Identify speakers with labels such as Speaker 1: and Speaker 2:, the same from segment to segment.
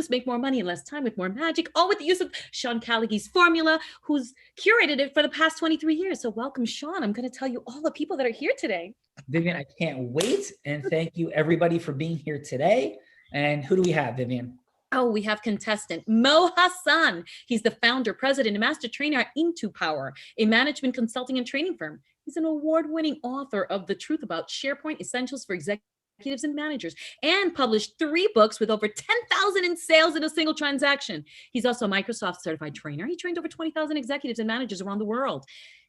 Speaker 1: business, make more money in less time with more magic, all with the use of Sean Callagy's formula, who's curated it for the past 23 years. So welcome, Sean. I'm going to tell you all the people that are here today.
Speaker 2: Vivian, I can't wait. And thank you everybody for being here today. And who do we have, Vivian?
Speaker 1: Oh, we have contestant Mo Hasan. He's the founder, president, and master trainer at Into Power, a management consulting and training firm. He's an award-winning author of The Truth About SharePoint Essentials for Executives and Managers, and published 3 books with over 10,000 in sales in a single transaction. He's also a Microsoft certified trainer. He trained over 20,000 executives and managers around the world.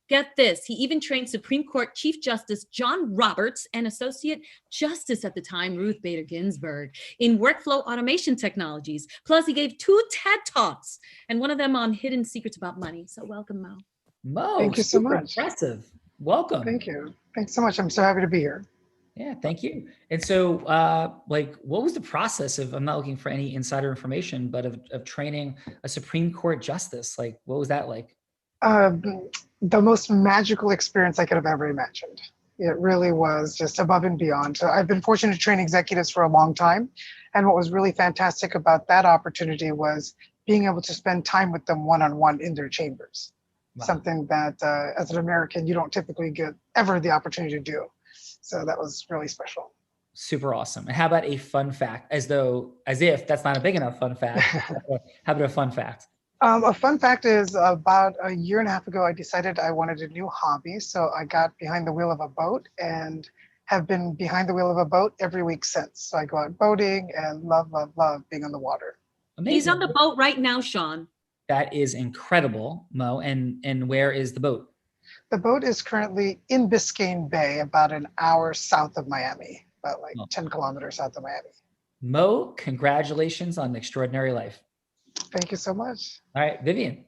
Speaker 1: Get this, he even trained Supreme Court Chief Justice John Roberts and Associate Justice at the time, Ruth Bader Ginsburg, in workflow automation technologies. Plus, he gave 2 TED Talks, and one of them on hidden secrets about money. So welcome, Mo.
Speaker 2: Mo,
Speaker 3: thank you so much.
Speaker 2: Impressive. Welcome.
Speaker 3: Thank you. Thanks so much. I'm so happy to be here.
Speaker 2: Yeah, thank you. And so, what was the process of, I'm not looking for any insider information, but of training a Supreme Court justice? Like, what was that like?
Speaker 3: The most magical experience I could have ever imagined. It really was just above and beyond. So I've been fortunate to train executives for a long time. And what was really fantastic about that opportunity was being able to spend time with them one-on-one in their chambers. Wow. Something that as an American, you don't typically get ever the opportunity to do. So that was really special.
Speaker 2: Super awesome. And how about a fun fact? As if that's not a big enough fun fact. How about a fun fact?
Speaker 3: A fun fact is about a year and a half ago, I decided I wanted a new hobby. So I got behind the wheel of a boat and have been behind the wheel of a boat every week since. So I go out boating and love being on the water.
Speaker 1: Amazing. He's on the boat right now, Sean.
Speaker 2: That is incredible, Mo. And where is the boat?
Speaker 3: The boat is currently in Biscayne Bay, about an hour south of Miami, about 10 kilometers south of Miami.
Speaker 2: Mo, congratulations on an extraordinary life.
Speaker 3: Thank you so much.
Speaker 2: All right, Vivian.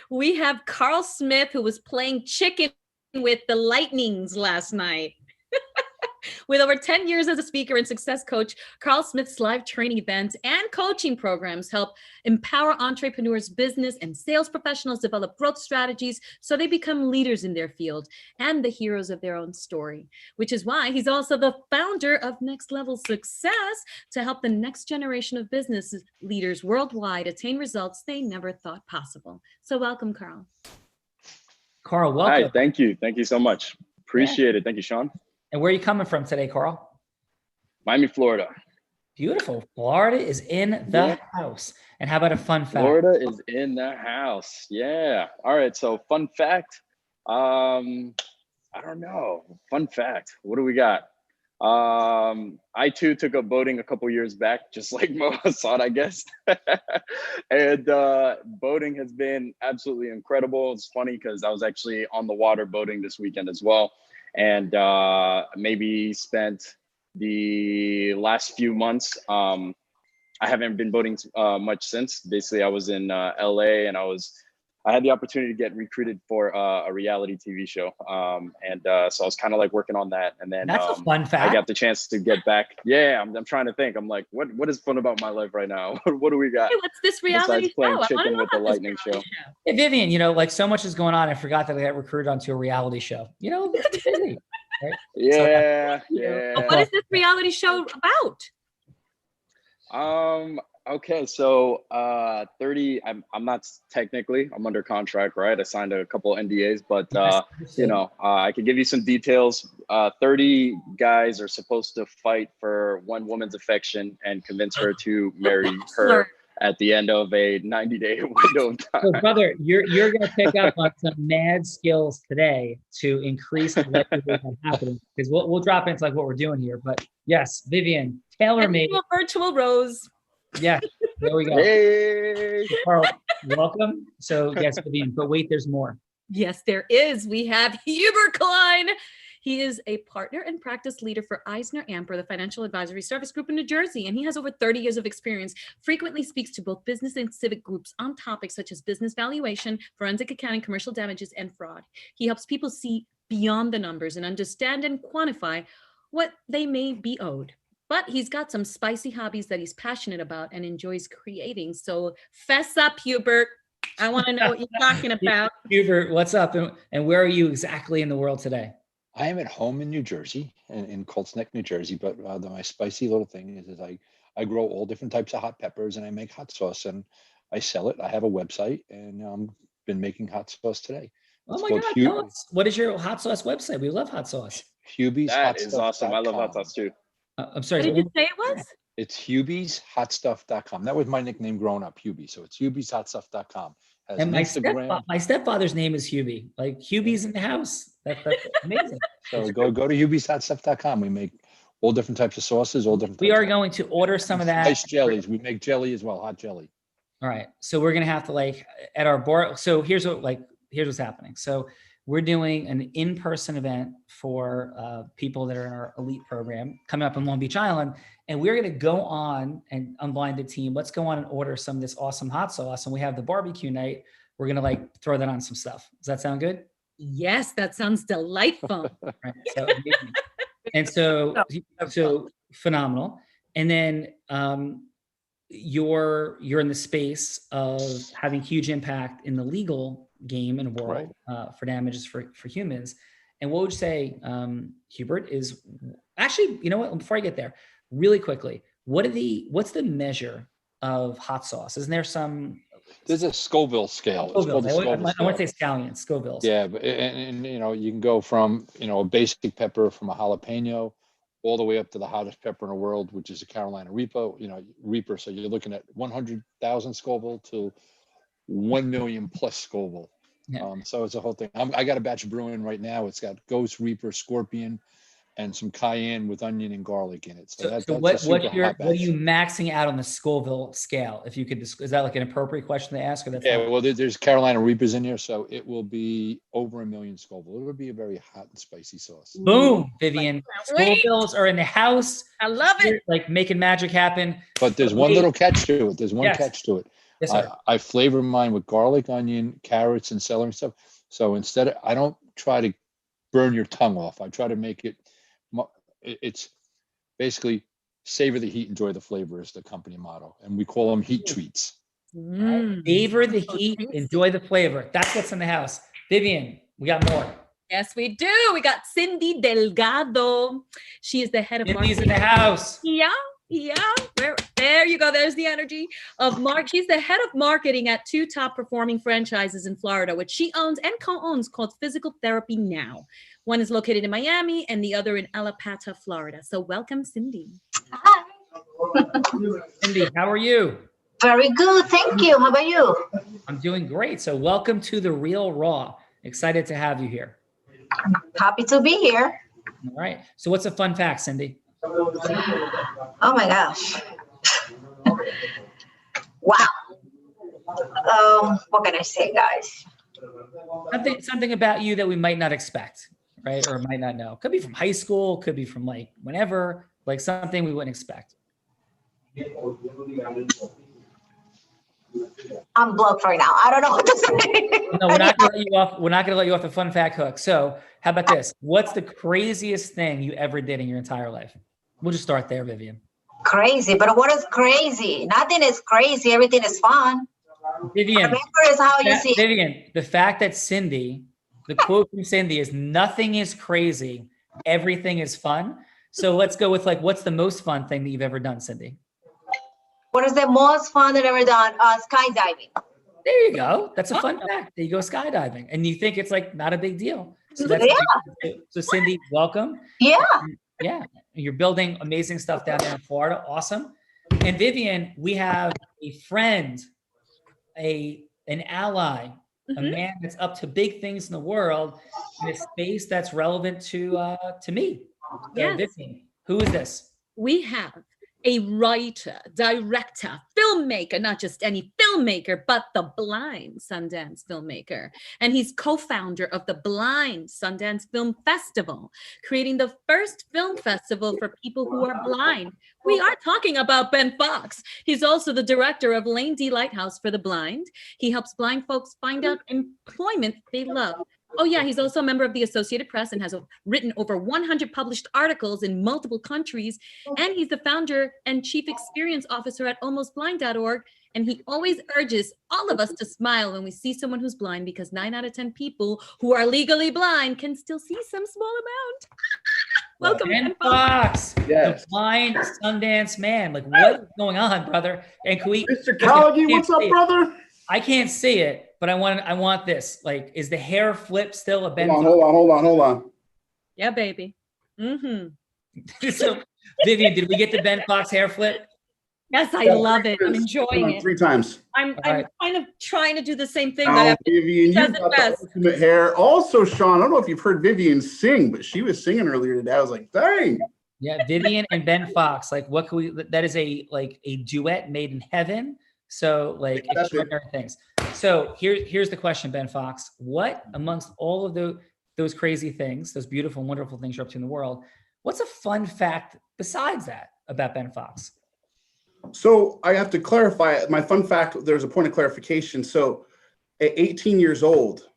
Speaker 1: We have Karl Smith, who was playing chicken with the Lightnings last night. With over 10 years as a speaker and success coach, Karl Smith's live training events and coaching programs help empower entrepreneurs, business, and sales professionals develop growth strategies so they become leaders in their field and the heroes of their own story, which is why he's also the founder of Next Level Success to help the next generation of business leaders worldwide attain results they never thought possible. So welcome, Karl.
Speaker 2: Karl, welcome.
Speaker 4: Hi, thank you. Thank you so much. Appreciate it. Thank you, Sean.
Speaker 2: And where are you coming from today, Karl?
Speaker 4: Miami, Florida.
Speaker 2: Beautiful. Florida is in the house. And how about a fun fact?
Speaker 4: Florida is in the house. Yeah. All right. So fun fact. I don't know. Fun fact. What do we got? I too took up boating a couple years back, just like Mo Hasan, I guess. And boating has been absolutely incredible. It's funny because I was actually on the water boating this weekend as well. And maybe spent the last few months. I haven't been boating much since. Basically, I was in LA and I had the opportunity to get recruited for a reality TV show. So I was kind of like working on that. And then
Speaker 2: that's a fun fact.
Speaker 4: I got the chance to get back. Yeah, I'm trying to think. I'm like, what is fun about my life right now? What do we got?
Speaker 1: Hey, what's this reality
Speaker 4: besides playing
Speaker 1: show?
Speaker 4: chicken with the Lightning show?
Speaker 2: Hey, Vivian, like so much is going on. I forgot that I got recruited onto a reality show. It's busy, right?
Speaker 4: Yeah.
Speaker 1: What is this reality show about?
Speaker 4: Okay, so 30. I'm not technically. I'm under contract, right? I signed a couple NDAs, but I can give you some details. 30 guys are supposed to fight for one woman's affection and convince her to marry her at the end of a 90-day window of time.
Speaker 2: So, brother, you're going to pick up on some mad skills today to increase the likelihood of happening. Because we'll drop into like what we're doing here. But yes, Vivian, tailor-made.
Speaker 1: A virtual rose.
Speaker 2: Yeah, there we go.
Speaker 4: Hey.
Speaker 2: Karl, welcome. So yes, Vivian, but wait, there's more.
Speaker 1: Yes, there is. We have Hubert Klein. He is a partner and practice leader for Eisner Amper, the financial advisory service group in New Jersey, and he has over 30 years of experience, frequently speaks to both business and civic groups on topics such as business valuation, forensic accounting, commercial damages, and fraud. He helps people see beyond the numbers and understand and quantify what they may be owed. But he's got some spicy hobbies that he's passionate about and enjoys creating. So fess up, Hubert. I want to know what you're talking about.
Speaker 2: Hubert, what's up? And where are you exactly in the world today?
Speaker 5: I am at home in New Jersey, in Colts Neck, New Jersey. But my spicy little thing is I I grow all different types of hot peppers and I make hot sauce and I sell it. I have a website and been making hot sauce today.
Speaker 2: Oh
Speaker 5: It's
Speaker 2: my
Speaker 5: called
Speaker 2: God, tell us, what is your hot sauce website? We love hot sauce.
Speaker 4: That is awesome. I love hot sauce too.
Speaker 2: I'm sorry.
Speaker 1: What did you say it was?
Speaker 5: It's Hubie'sHotStuff.com. That was my nickname growing up, Hubie. So it's Hubie'sHotStuff.com. Has
Speaker 2: And
Speaker 5: an Instagram.
Speaker 2: my stepfather's name is Hubie. Like Hubie's in the house. That's amazing.
Speaker 5: So go to Hubie'sHotStuff.com. We make all different types of sauces, all different.
Speaker 2: We are going to order some of that.
Speaker 5: Nice jellies. We make jelly as well, hot jelly.
Speaker 2: All right. So we're gonna have to like at our bar. So here's what's happening. So we're doing an in-person event for people that are in our elite program coming up in Long Beach Island. And we're going to go on and unblind the team. Let's go on and order some of this awesome hot sauce. And we have the barbecue night. We're going to like throw that on some stuff. Does that sound good?
Speaker 1: Yes, that sounds delightful.
Speaker 2: Right. So, and so phenomenal. And then you're in the space of having huge impact in the legal game and world for damages for humans. And what would you say, Hubert, is actually, you know what, before I get there, really quickly, what's the measure of hot sauce? Isn't there some?
Speaker 5: There's a Scoville scale.
Speaker 2: I want to say scallion, Scoville.
Speaker 5: Yeah, but, and you can go from, a basic pepper from a jalapeno all the way up to the hottest pepper in the world, which is a Carolina Reaper. So you're looking at 100,000 Scoville to 1 million plus Scoville.
Speaker 2: Yeah.
Speaker 5: So it's a whole thing. I got a batch of brewing right now. It's got Ghost, Reaper, Scorpion, and some cayenne with onion and garlic in it. So
Speaker 2: what are you maxing out on the Scoville scale? If you could, is that like an appropriate question to ask? Or that's
Speaker 5: well, there's Carolina Reapers in here, so it will be over 1 million Scoville. It will be a very hot and spicy sauce.
Speaker 2: Boom, Vivian. Scovilles are in the house.
Speaker 1: I love it.
Speaker 2: Like making magic happen.
Speaker 5: But there's one little catch to it. There's one catch to it.
Speaker 2: Yes, sir.
Speaker 5: I flavor mine with garlic, onion, carrots, and celery and stuff. So I don't try to burn your tongue off. I try to make it's basically savor the heat, enjoy the flavor is the company motto. And we call them heat treats.
Speaker 2: Savor the heat, enjoy the flavor. That's what's in the house. Vivian, we got more.
Speaker 1: Yes, we do. We got Cindy Delgado. She is the head of marketing.
Speaker 2: Cindy's in the house.
Speaker 1: Yeah. There you go. There's the energy of Mark. She's the head of marketing at 2 top performing franchises in Florida, which she owns and co-owns, called Physical Therapy Now. One is located in Miami and the other in Alapata, Florida. So welcome, Cindy.
Speaker 6: Hi.
Speaker 2: Cindy, how are you?
Speaker 6: Very good. Thank you. How about you?
Speaker 2: I'm doing great. So welcome to The Real Raw. Excited to have you here.
Speaker 6: Happy to be here.
Speaker 2: All right. So what's a fun fact, Cindy?
Speaker 6: Oh my gosh. Wow. What can I say, guys?
Speaker 2: Something about you that we might not expect, right? Or might not know. Could be from high school, could be from like whenever, like something we wouldn't expect.
Speaker 6: I'm blocked right now. I don't know what to say.
Speaker 2: No, we're not gonna let you off. We're not gonna let you off the fun fact hook. So how about this? What's the craziest thing you ever did in your entire life? We'll just start there, Vivian.
Speaker 6: Crazy, but what is crazy? Nothing is crazy. Everything is fun.
Speaker 2: Vivian,
Speaker 6: Remember is how you see it.
Speaker 2: Vivian, the fact that Cindy, the quote from Cindy is "Nothing is crazy, everything is fun." So let's go with like, what's the most fun thing that you've ever done, Cindy?
Speaker 6: What is the most fun that I've ever done? Skydiving.
Speaker 2: There you go. That's a fun fact. There you go, skydiving, and you think it's like not a big deal. So that's so Cindy, welcome.
Speaker 6: Yeah.
Speaker 2: Yeah, you're building amazing stuff down there in Florida. Awesome. And Vivian, we have a friend, an ally, a man that's up to big things in the world in a space that's relevant to me. So
Speaker 1: Yes.
Speaker 2: Vivian, who is this?
Speaker 1: We have a writer, director, filmmaker, not just any filmmaker, but the Blind Sundance filmmaker. And he's co-founder of the Blind Sundance Film Festival, creating the first film festival for people who are blind. We are talking about Ben Fox. He's also the director of Lane D Lighthouse for the Blind. He helps blind folks find out employment they love. Oh yeah, he's also a member of the Associated Press and has written over 100 published articles in multiple countries. And he's the founder and chief experience officer at almostblind.org. And he always urges all of us to smile when we see someone who's blind, because 9 out of 10 people who are legally blind can still see some small amount. Welcome,
Speaker 2: Ben
Speaker 1: Ben Fox.
Speaker 2: Fox,
Speaker 7: Yes.
Speaker 2: the blind Sundance man. Like, what is going on, brother? And can we,
Speaker 7: Mr. Callagy, what's up, brother?
Speaker 2: I can't see it, but I want this. Like, is the hair flip still a Ben Fox?
Speaker 7: Hold on.
Speaker 1: Yeah, baby. Mm-hmm.
Speaker 2: So, Vivian, did we get the Ben Fox hair flip?
Speaker 1: Yes, I love it. I'm enjoying it.
Speaker 7: 3 times.
Speaker 1: I'm
Speaker 2: right.
Speaker 1: kind of trying to do the same thing
Speaker 7: Now,
Speaker 1: that
Speaker 7: Vivian,
Speaker 1: does
Speaker 7: you've
Speaker 1: it
Speaker 7: got the
Speaker 1: best.
Speaker 7: ultimate hair. Also, Sean, I don't know if you've heard Vivian sing, but she was singing earlier today. I was like, dang.
Speaker 2: Yeah, Vivian and Ben Fox. Like, what can we? That is a duet made in heaven. So, like, extraordinary things. So here's the question, Ben Fox. What amongst all of those crazy things, those beautiful and wonderful things you're up to in the world, what's a fun fact besides that about Ben Fox?
Speaker 7: So I have to clarify my fun fact. There's a point of clarification. So at 18 years old,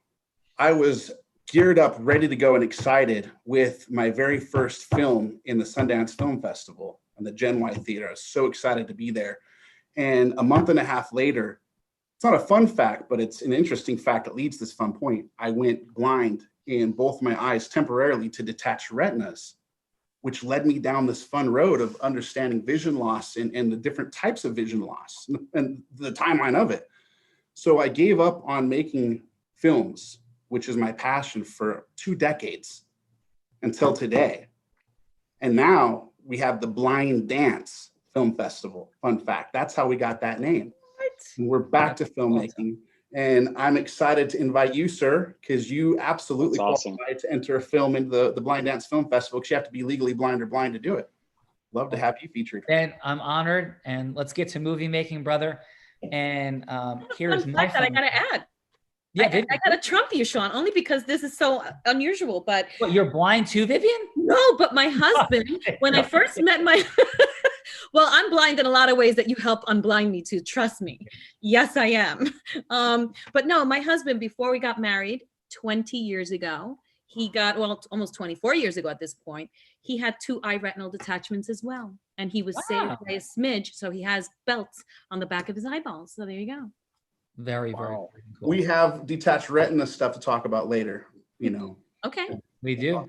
Speaker 7: I was geared up, ready to go, and excited with my very first film in the Sundance Film Festival and the Gen Y Theater. I was so excited to be there. And a month and a half later, it's not a fun fact, but it's an interesting fact that leads to this fun point. I went blind in both my eyes temporarily to detach retinas, which led me down this fun road of understanding vision loss and the different types of vision loss and the timeline of it. So I gave up on making films, which is my passion, for 2 decades until today. And now we have the Blind Dance Film Festival. Fun fact, that's how we got that name. And we're back to filmmaking. And I'm excited to invite you, sir, because you absolutely qualify to enter a film into the Blind Dance Film Festival, because you have to be legally blind or blind to do it. Love to have you featured.
Speaker 2: Ben, I'm honored. And let's get to movie making, brother. And here's my
Speaker 1: fact that I gotta add.
Speaker 2: Yeah,
Speaker 1: I gotta trump you, Sean, only because this is so unusual. But
Speaker 2: what, you're blind too, Vivian?
Speaker 1: No, but my husband, when I first met my well, I'm blind in a lot of ways that you help unblind me to. Trust me. Yes, I am. But no, my husband, before we got married 20 years ago, he got, well, almost 24 years ago at this point, he had 2 eye retinal detachments as well. And he was saved by a smidge. So he has belts on the back of his eyeballs. So there you go.
Speaker 2: Very cool.
Speaker 7: We have detached retina stuff to talk about later, you know.
Speaker 1: Okay.
Speaker 2: We do.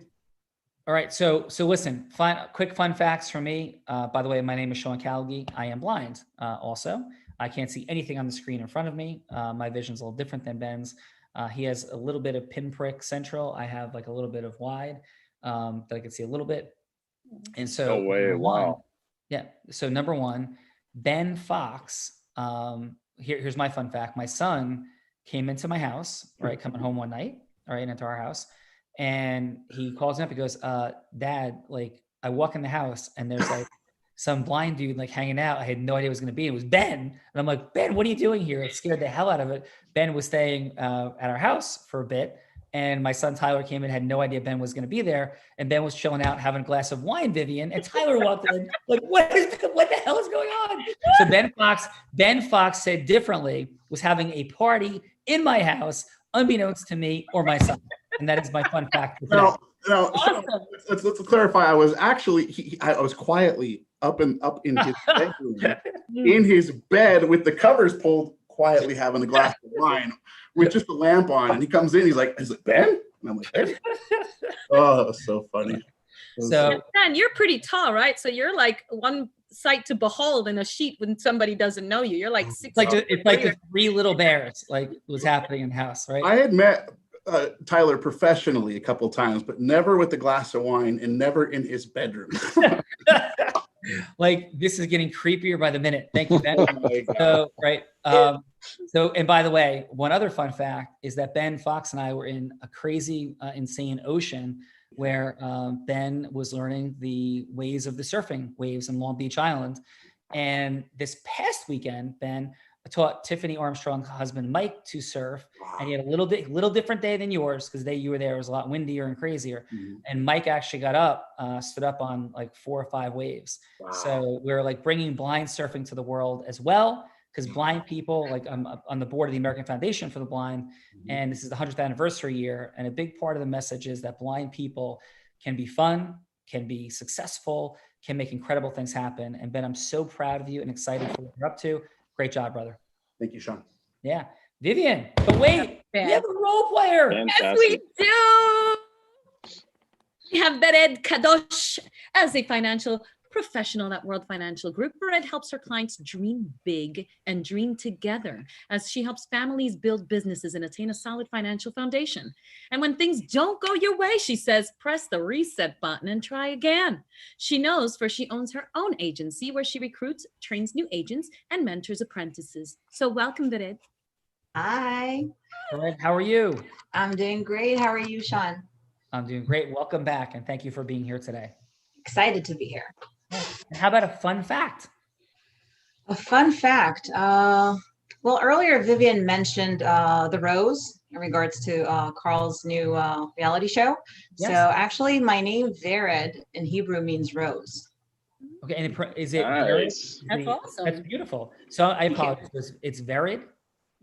Speaker 2: All right. So listen, quick fun facts for me. By the way, my name is Sean Callagy. I am blind also. I can't see anything on the screen in front of me. My vision's a little different than Ben's. He has a little bit of pinprick central. I have like a little bit of wide that I can see a little bit. And so
Speaker 4: no way. Wow.
Speaker 2: Yeah. So number 1, Ben Fox. Here's my fun fact. My son came into my house, right, coming home one night, all right, into our house. And he calls me up. He goes, Dad, like, I walk in the house and there's like some blind dude like hanging out. I had no idea it was going to be. It was Ben. And I'm like, Ben, what are you doing here? It scared the hell out of it. Ben was staying at our house for a bit. And my son Tyler came in, had no idea Ben was going to be there. And Ben was chilling out, having a glass of wine, Vivian. And Tyler walked in, like, what the hell is going on? So Ben Fox said differently, was having a party in my house, unbeknownst to me or my son. And that is my fun fact.
Speaker 7: No,
Speaker 1: Awesome.
Speaker 7: let's clarify. I was actually, I was quietly up in his bedroom, in his bed with the covers pulled, quietly having a glass of wine with just the lamp on. And he comes in, he's like, is it Ben? And I'm like, Ben? Oh, that was so funny.
Speaker 2: So,
Speaker 1: Ben, you're pretty tall, right? So you're like one sight to behold in a sheet when somebody doesn't know you. You're like 6
Speaker 2: it's like the 3 little bears, like was happening in the house, right?
Speaker 7: I had met Tyler professionally a couple of times, but never with a glass of wine and never in his bedroom.
Speaker 2: Like, this is getting creepier by the minute. Thank you, Ben.
Speaker 7: Oh
Speaker 2: So, right. So, and by the way, one other fun fact is that Ben Fox and I were in a crazy, insane ocean where Ben was learning the ways of the surfing waves in Long Beach Island. And this past weekend, Ben taught Tiffany Armstrong's husband, Mike, to surf. And he had a little different day than yours, because the day you were there was a lot windier and crazier. Mm-hmm. And Mike actually got up, stood up on like 4 or 5 waves. Wow. So we're like bringing blind surfing to the world as well, because blind people, like I'm on the board of the American Foundation for the Blind, and this is the 100th anniversary year. And a big part of the message is that blind people can be fun, can be successful, can make incredible things happen. And Ben, I'm so proud of you and excited for what you're up to. Great job, brother.
Speaker 7: Thank you, Sean.
Speaker 2: Yeah. Vivian, but wait, we have a role player.
Speaker 4: Fantastic.
Speaker 1: Yes, we do. We have Vered Kadosh as a financial professional at World Financial Group. Vered helps her clients dream big and dream together as she helps families build businesses and attain a solid financial foundation. And when things don't go your way, she says, press the reset button and try again. She knows, for she owns her own agency where she recruits, trains new agents, and mentors apprentices. So welcome, Vered.
Speaker 8: Hi,
Speaker 2: Vered, how are you?
Speaker 8: I'm doing great. How are you, Sean?
Speaker 2: I'm doing great. Welcome back, and thank you for being here today.
Speaker 8: Excited to be here.
Speaker 2: And how about a fun fact?
Speaker 8: A fun fact. Well, earlier Vivian mentioned the rose in regards to Karl's new reality show.
Speaker 2: Yes.
Speaker 8: So actually, my name Vered in Hebrew means rose.
Speaker 2: Okay, and is it
Speaker 4: Nice.
Speaker 1: That's awesome.
Speaker 2: That's beautiful. So I
Speaker 8: Thank you.
Speaker 2: apologize. It's Vered?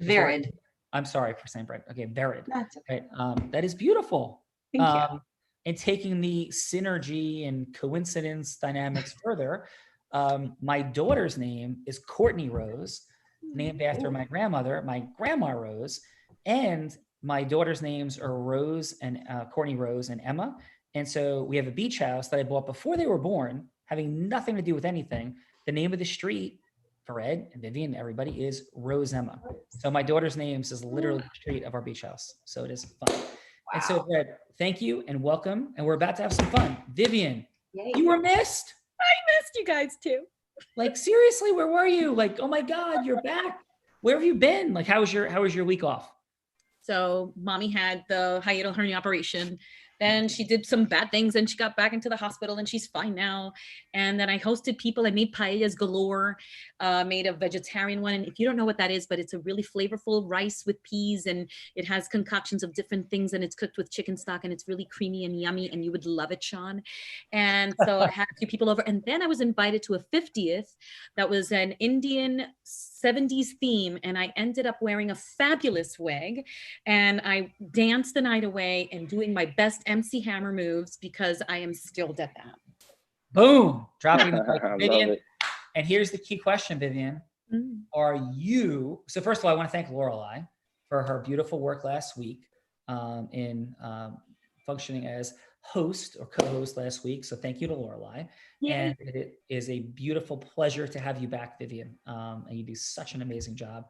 Speaker 8: Vered.
Speaker 2: I'm sorry for saying Vered. Okay, Vered.
Speaker 8: That's okay.
Speaker 2: Right. That is beautiful.
Speaker 8: Thank you.
Speaker 2: And taking the synergy and coincidence dynamics further, my daughter's name is Courtney Rose, named after my grandmother, my grandma Rose, and my daughter's names are Rose and Courtney Rose and Emma. And so we have a beach house that I bought before they were born, having nothing to do with anything. The name of the street for Ed and Vivian, everybody, is Rose Emma. So my daughter's names is literally the street of our beach house. So it is fun.
Speaker 8: Wow.
Speaker 2: And so, Ed, thank you and welcome. And we're about to have some fun. Vivian,
Speaker 8: Yay.
Speaker 2: you were missed.
Speaker 1: I missed you guys too.
Speaker 2: Like, seriously, where were you? Like, oh my God, you're back. Where have you been? Like, how was your week off?
Speaker 1: So mommy had the hiatal hernia operation. Then she did some bad things and she got back into the hospital and she's fine now. And then I hosted people. I made paellas galore, made a vegetarian one. And if you don't know what that is, but it's a really flavorful rice with peas and it has concoctions of different things and it's cooked with chicken stock and it's really creamy and yummy and you would love it, Sean. And so I had a few people over and then I was invited to a 50th that was an Indian 70s theme and I ended up wearing a fabulous wig and I danced the night away and doing my best MC Hammer moves because I am skilled at that.
Speaker 2: Boom, dropping the
Speaker 4: I
Speaker 2: mic,
Speaker 4: love
Speaker 2: Vivian.
Speaker 4: it.
Speaker 2: And here's the key question, Vivian. Are you, so first of all, I want to thank Lorelei for her beautiful work last week in functioning as host or co-host last week. So thank you to Lorelei.
Speaker 1: Yay.
Speaker 2: And it is a beautiful pleasure to have you back, Vivian. And you do such an amazing job.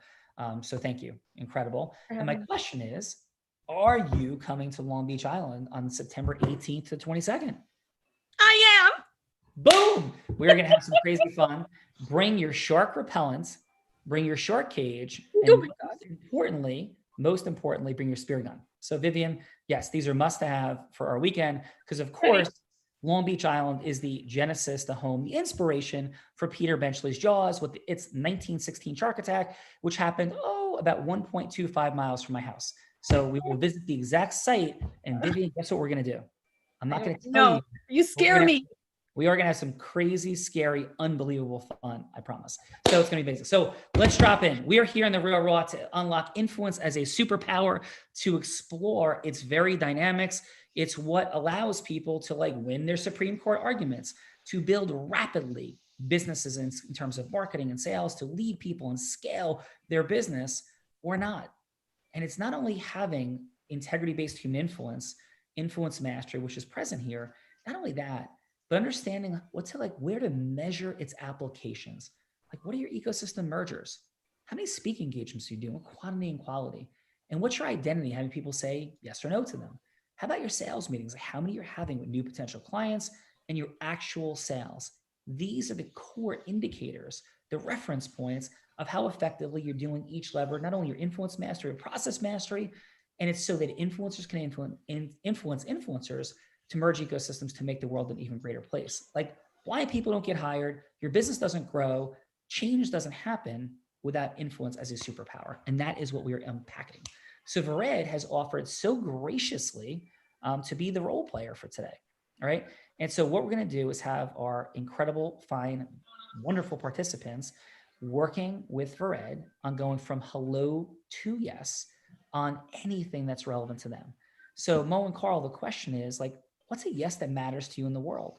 Speaker 2: So thank you. Incredible. And my question is, are you coming to Long Beach Island on September 18th to 22nd?
Speaker 1: I am.
Speaker 2: Boom! We're going to have some crazy fun. Bring your shark repellent, bring your shark cage,
Speaker 1: Oh
Speaker 2: and
Speaker 1: my God.
Speaker 2: most importantly, bring your spear gun. So Vivian, yes, these are must have for our weekend because of course, Long Beach Island is the genesis, the home, the inspiration for Peter Benchley's Jaws with its 1916 shark attack, which happened, about 1.25 miles from my house. So we will visit the exact site and Vivian, guess what we're going to do? I'm not going to tell you.
Speaker 1: You scare me.
Speaker 2: We are going to have some crazy, scary, unbelievable fun, I promise. So it's going to be amazing. So let's drop in. We are here in the Real Raw to unlock influence as a superpower, to explore its very dynamics. It's what allows people to win their Supreme Court arguments, to build rapidly businesses in terms of marketing and sales, to lead people and scale their business or not. And it's not only having integrity-based human influence mastery, which is present here, not only that, but understanding where to measure its applications. What are your ecosystem mergers? How many speaking engagements do you do? What quantity and quality? And what's your identity? Having people say yes or no to them. How about your sales meetings? How many you're having with new potential clients and your actual sales? These are the core indicators, the reference points of how effectively you're doing each lever, not only your influence mastery, but process mastery. And it's so that influencers can influence influencers to merge ecosystems to make the world an even greater place. Blind people don't get hired. Your business doesn't grow. Change doesn't happen without influence as a superpower. And that is what we are unpacking. So Vered has offered so graciously to be the role player for today. All right. And so what we're going to do is have our incredible, fine, wonderful participants working with Vered on going from hello to yes on anything that's relevant to them. So Mo and Karl, the question is what's a yes that matters to you in the world?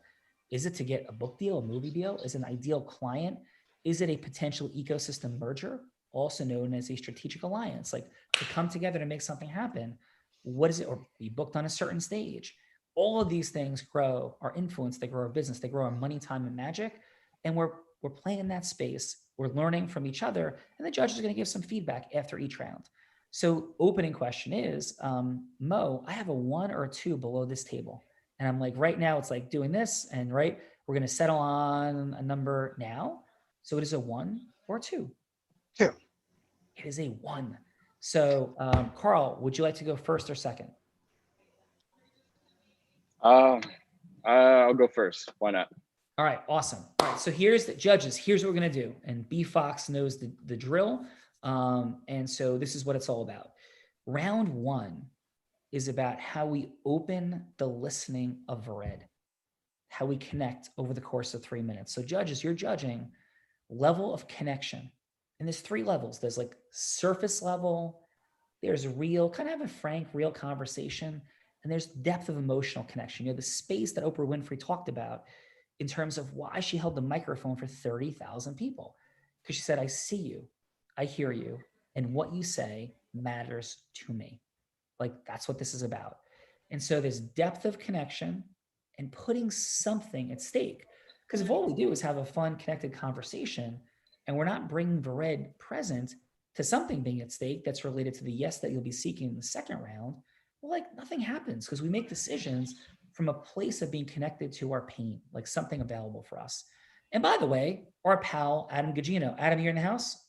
Speaker 2: Is it to get a book deal, a movie deal? Is it an ideal client? Is it a potential ecosystem merger, also known as a strategic alliance, to come together to make something happen? What is it? Or be booked on a certain stage? all of these things grow our influence, they grow our business, they grow our money, time, and magic. And we're playing in that space. We're learning from each other, and the judge is going to give some feedback after each round. So opening question is, Mo, I have a 1 or a 2 below this table. And I'm like, right now it's like doing this, and right, we're going to settle on a number now. So it is a 1 or a 2?
Speaker 3: 2.
Speaker 2: It is a 1. So Karl, would you like to go first or second?
Speaker 4: I'll go first. Why not?
Speaker 2: All right, awesome. All right, so here's the judges. Here's what we're gonna do, and B Fox knows the drill. And so this is what it's all about. Round 1 is about how we open the listening of Vered, how we connect over the course of 3 minutes. So judges, you're judging level of connection, and there's 3 levels. There's like surface level, there's real, kind of have a frank, real conversation, and there's depth of emotional connection. You know, the space that Oprah Winfrey talked about in terms of why she held the microphone for 30,000 people. Because she said, I see you, I hear you, and what you say matters to me. Like, that's what this is about. And so there's depth of connection and putting something at stake. Because if all we do is have a fun, connected conversation, and we're not bringing Vered present to something being at stake that's related to the yes that you'll be seeking in the second round, well, like nothing happens, because we make decisions from a place of being connected to our pain, like something available for us. And by the way, our pal, Adam Gugino. Adam, you're in the house?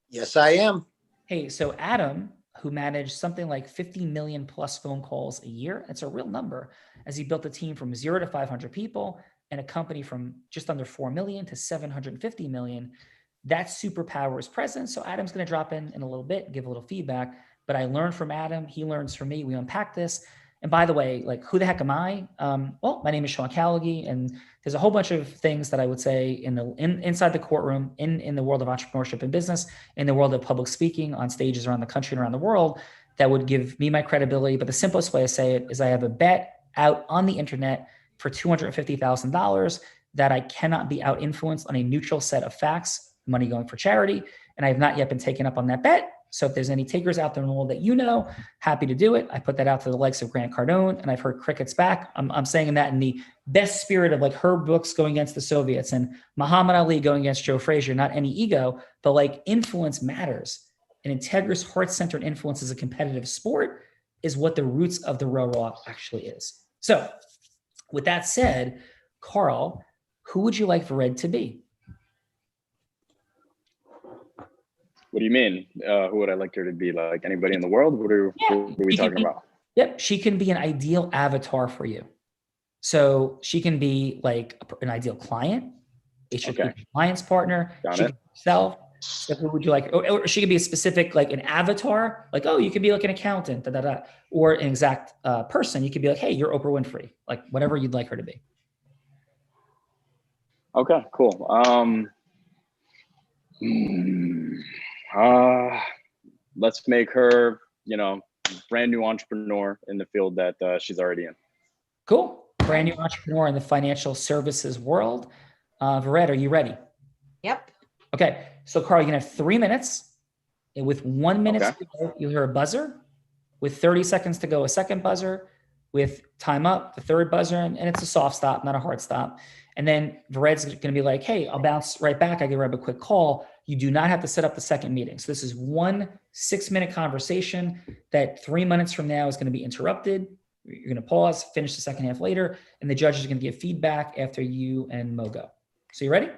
Speaker 9: Yes, I am.
Speaker 2: Hey, so Adam, who managed something like 50 million plus phone calls a year, that's a real number, as he built a team from 0 to 500 people and a company from just under 4 million to 750 million. That superpower is present. So Adam's going to drop in a little bit, give a little feedback, but I learned from Adam. He learns from me. We unpack this. And by the way, like, who the heck am I? Well, my name is Sean Callagy, and there's a whole bunch of things that I would say inside the courtroom, in the world of entrepreneurship and business, in the world of public speaking on stages around the country and around the world, that would give me my credibility. But the simplest way to say it is I have a bet out on the internet for $250,000 that I cannot be out influenced on a neutral set of facts, money going for charity, and I have not yet been taken up on that bet. So if there's any takers out there in the world that you know, happy to do it. I put that out to the likes of Grant Cardone, and I've heard crickets back. I'm saying that in the best spirit of like Herb Brooks going against the Soviets and Muhammad Ali going against Joe Frazier, not any ego, but like influence matters. And integrous, heart-centered influence as a competitive sport is what the roots of the raw actually is. So with that said, Karl, who would you like Vered to be?
Speaker 4: What do you mean? Who would I like her to be? Like anybody in the world? What are we talking about?
Speaker 2: Yep, she can be an ideal avatar for you. So she can be like an ideal client, a strategic alliance partner. She can be herself. So who would you like? Or she could be a specific, like an avatar, like, oh, you could be like an accountant, or an exact person. You could be like, hey, you're Oprah Winfrey, like whatever you'd like her to be.
Speaker 4: Okay, cool. Let's make her, brand new entrepreneur in the field that she's already in.
Speaker 2: Cool. Brand new entrepreneur in the financial services world. Vered, are you ready?
Speaker 8: Yep.
Speaker 2: Okay. So Karl, you can have 3 minutes. And with 1 minute to go, you'll hear a buzzer. With 30 seconds to go, a second buzzer. With time up, the third buzzer. And it's a soft stop, not a hard stop. And then Vered's going to be like, hey, I'll bounce right back. I can grab a quick call. You do not have to set up the second meeting. So this is 1 6-minute conversation that 3 minutes from now is going to be interrupted. You're going to pause, finish the second half later, and the judge is going to give feedback after you and Mo go. So you ready?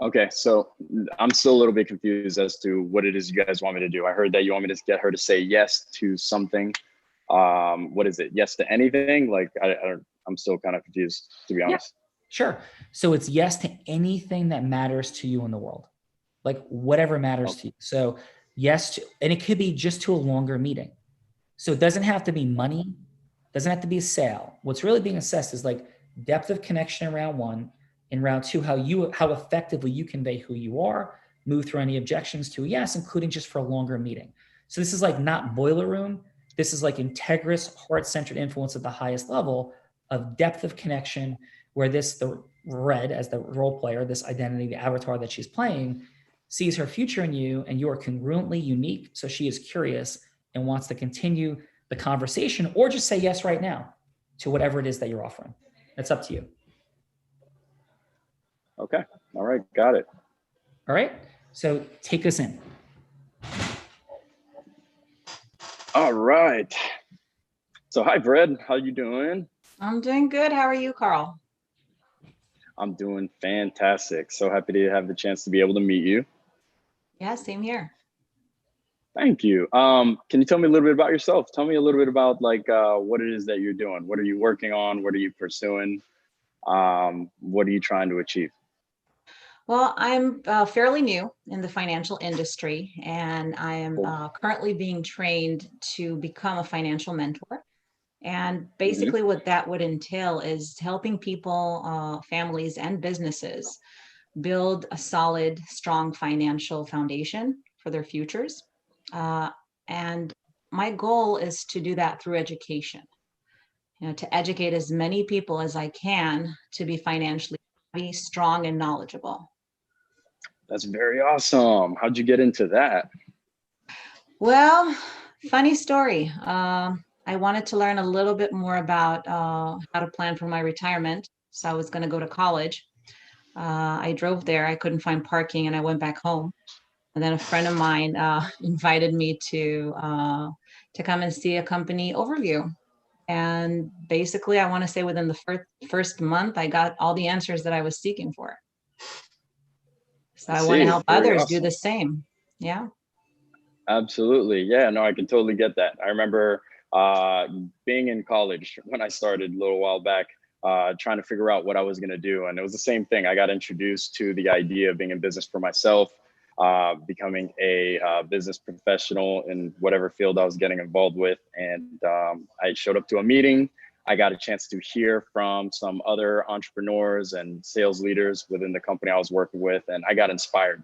Speaker 4: Okay, so I'm still a little bit confused as to what it is you guys want me to do. I heard that you want me to get her to say yes to something. What is it? Yes to anything? Like, I'm still kind of confused, to be honest.
Speaker 2: Yeah, sure. So it's yes to anything that matters to you in the world, like whatever matters to you. So yes to, and it could be just to a longer meeting. So it doesn't have to be money, doesn't have to be a sale. What's really being assessed is like depth of connection in round 1. In round 2, how effectively you convey who you are, move through any objections to a yes, including just for a longer meeting. So this is like not boiler room. This is like integrous, heart-centered influence at the highest level of depth of connection, where the Red, as the role player, this identity, the avatar that she's playing, sees her future in you, and you are congruently unique. So she is curious and wants to continue the conversation, or just say yes right now. to whatever it is that you're offering. That's up to you.
Speaker 4: Okay. All right. Got it.
Speaker 2: All right. So take us in.
Speaker 4: All right. So hi, Fred. How you doing?
Speaker 8: I'm doing good. How are you, Carl?
Speaker 4: I'm doing fantastic. So happy to have the chance to be able to meet you.
Speaker 8: Yeah, same here.
Speaker 4: Thank you. Can you tell me a little bit about yourself? Tell me a little bit about like what it is that you're doing. What are you working on? What are you pursuing? What are you trying to achieve?
Speaker 8: Well, I'm fairly new in the financial industry, and I am
Speaker 4: Cool.
Speaker 8: currently being trained to become a financial mentor. And
Speaker 4: Mhm.
Speaker 8: basically, what that would entail is helping people, families, and businesses build a solid, strong financial foundation for their futures. Uh, and my goal is to do that through education, to educate as many people as I can to be financially savvy, strong, and knowledgeable.
Speaker 4: That's very awesome. How'd you get into that?
Speaker 8: Well, funny story. I wanted to learn a little bit more about how to plan for my retirement. So I was going to go to college. I drove there. I couldn't find parking, and I went back home. And then a friend of mine invited me to come and see a company overview. And basically, I want to say within the first month, I got all the answers that I was seeking for. So
Speaker 4: I
Speaker 8: I want to
Speaker 4: see.
Speaker 8: help
Speaker 4: Very
Speaker 8: others do
Speaker 4: awesome.
Speaker 8: the same. Yeah.
Speaker 4: Absolutely. Yeah, no, I can totally get that. I remember being in college when I started a little while back, trying to figure out what I was going to do. And it was the same thing. I got introduced to the idea of being in business for myself, becoming a business professional in whatever field I was getting involved with. And I showed up to a meeting. I got a chance to hear from some other entrepreneurs and sales leaders within the company I was working with, and I got inspired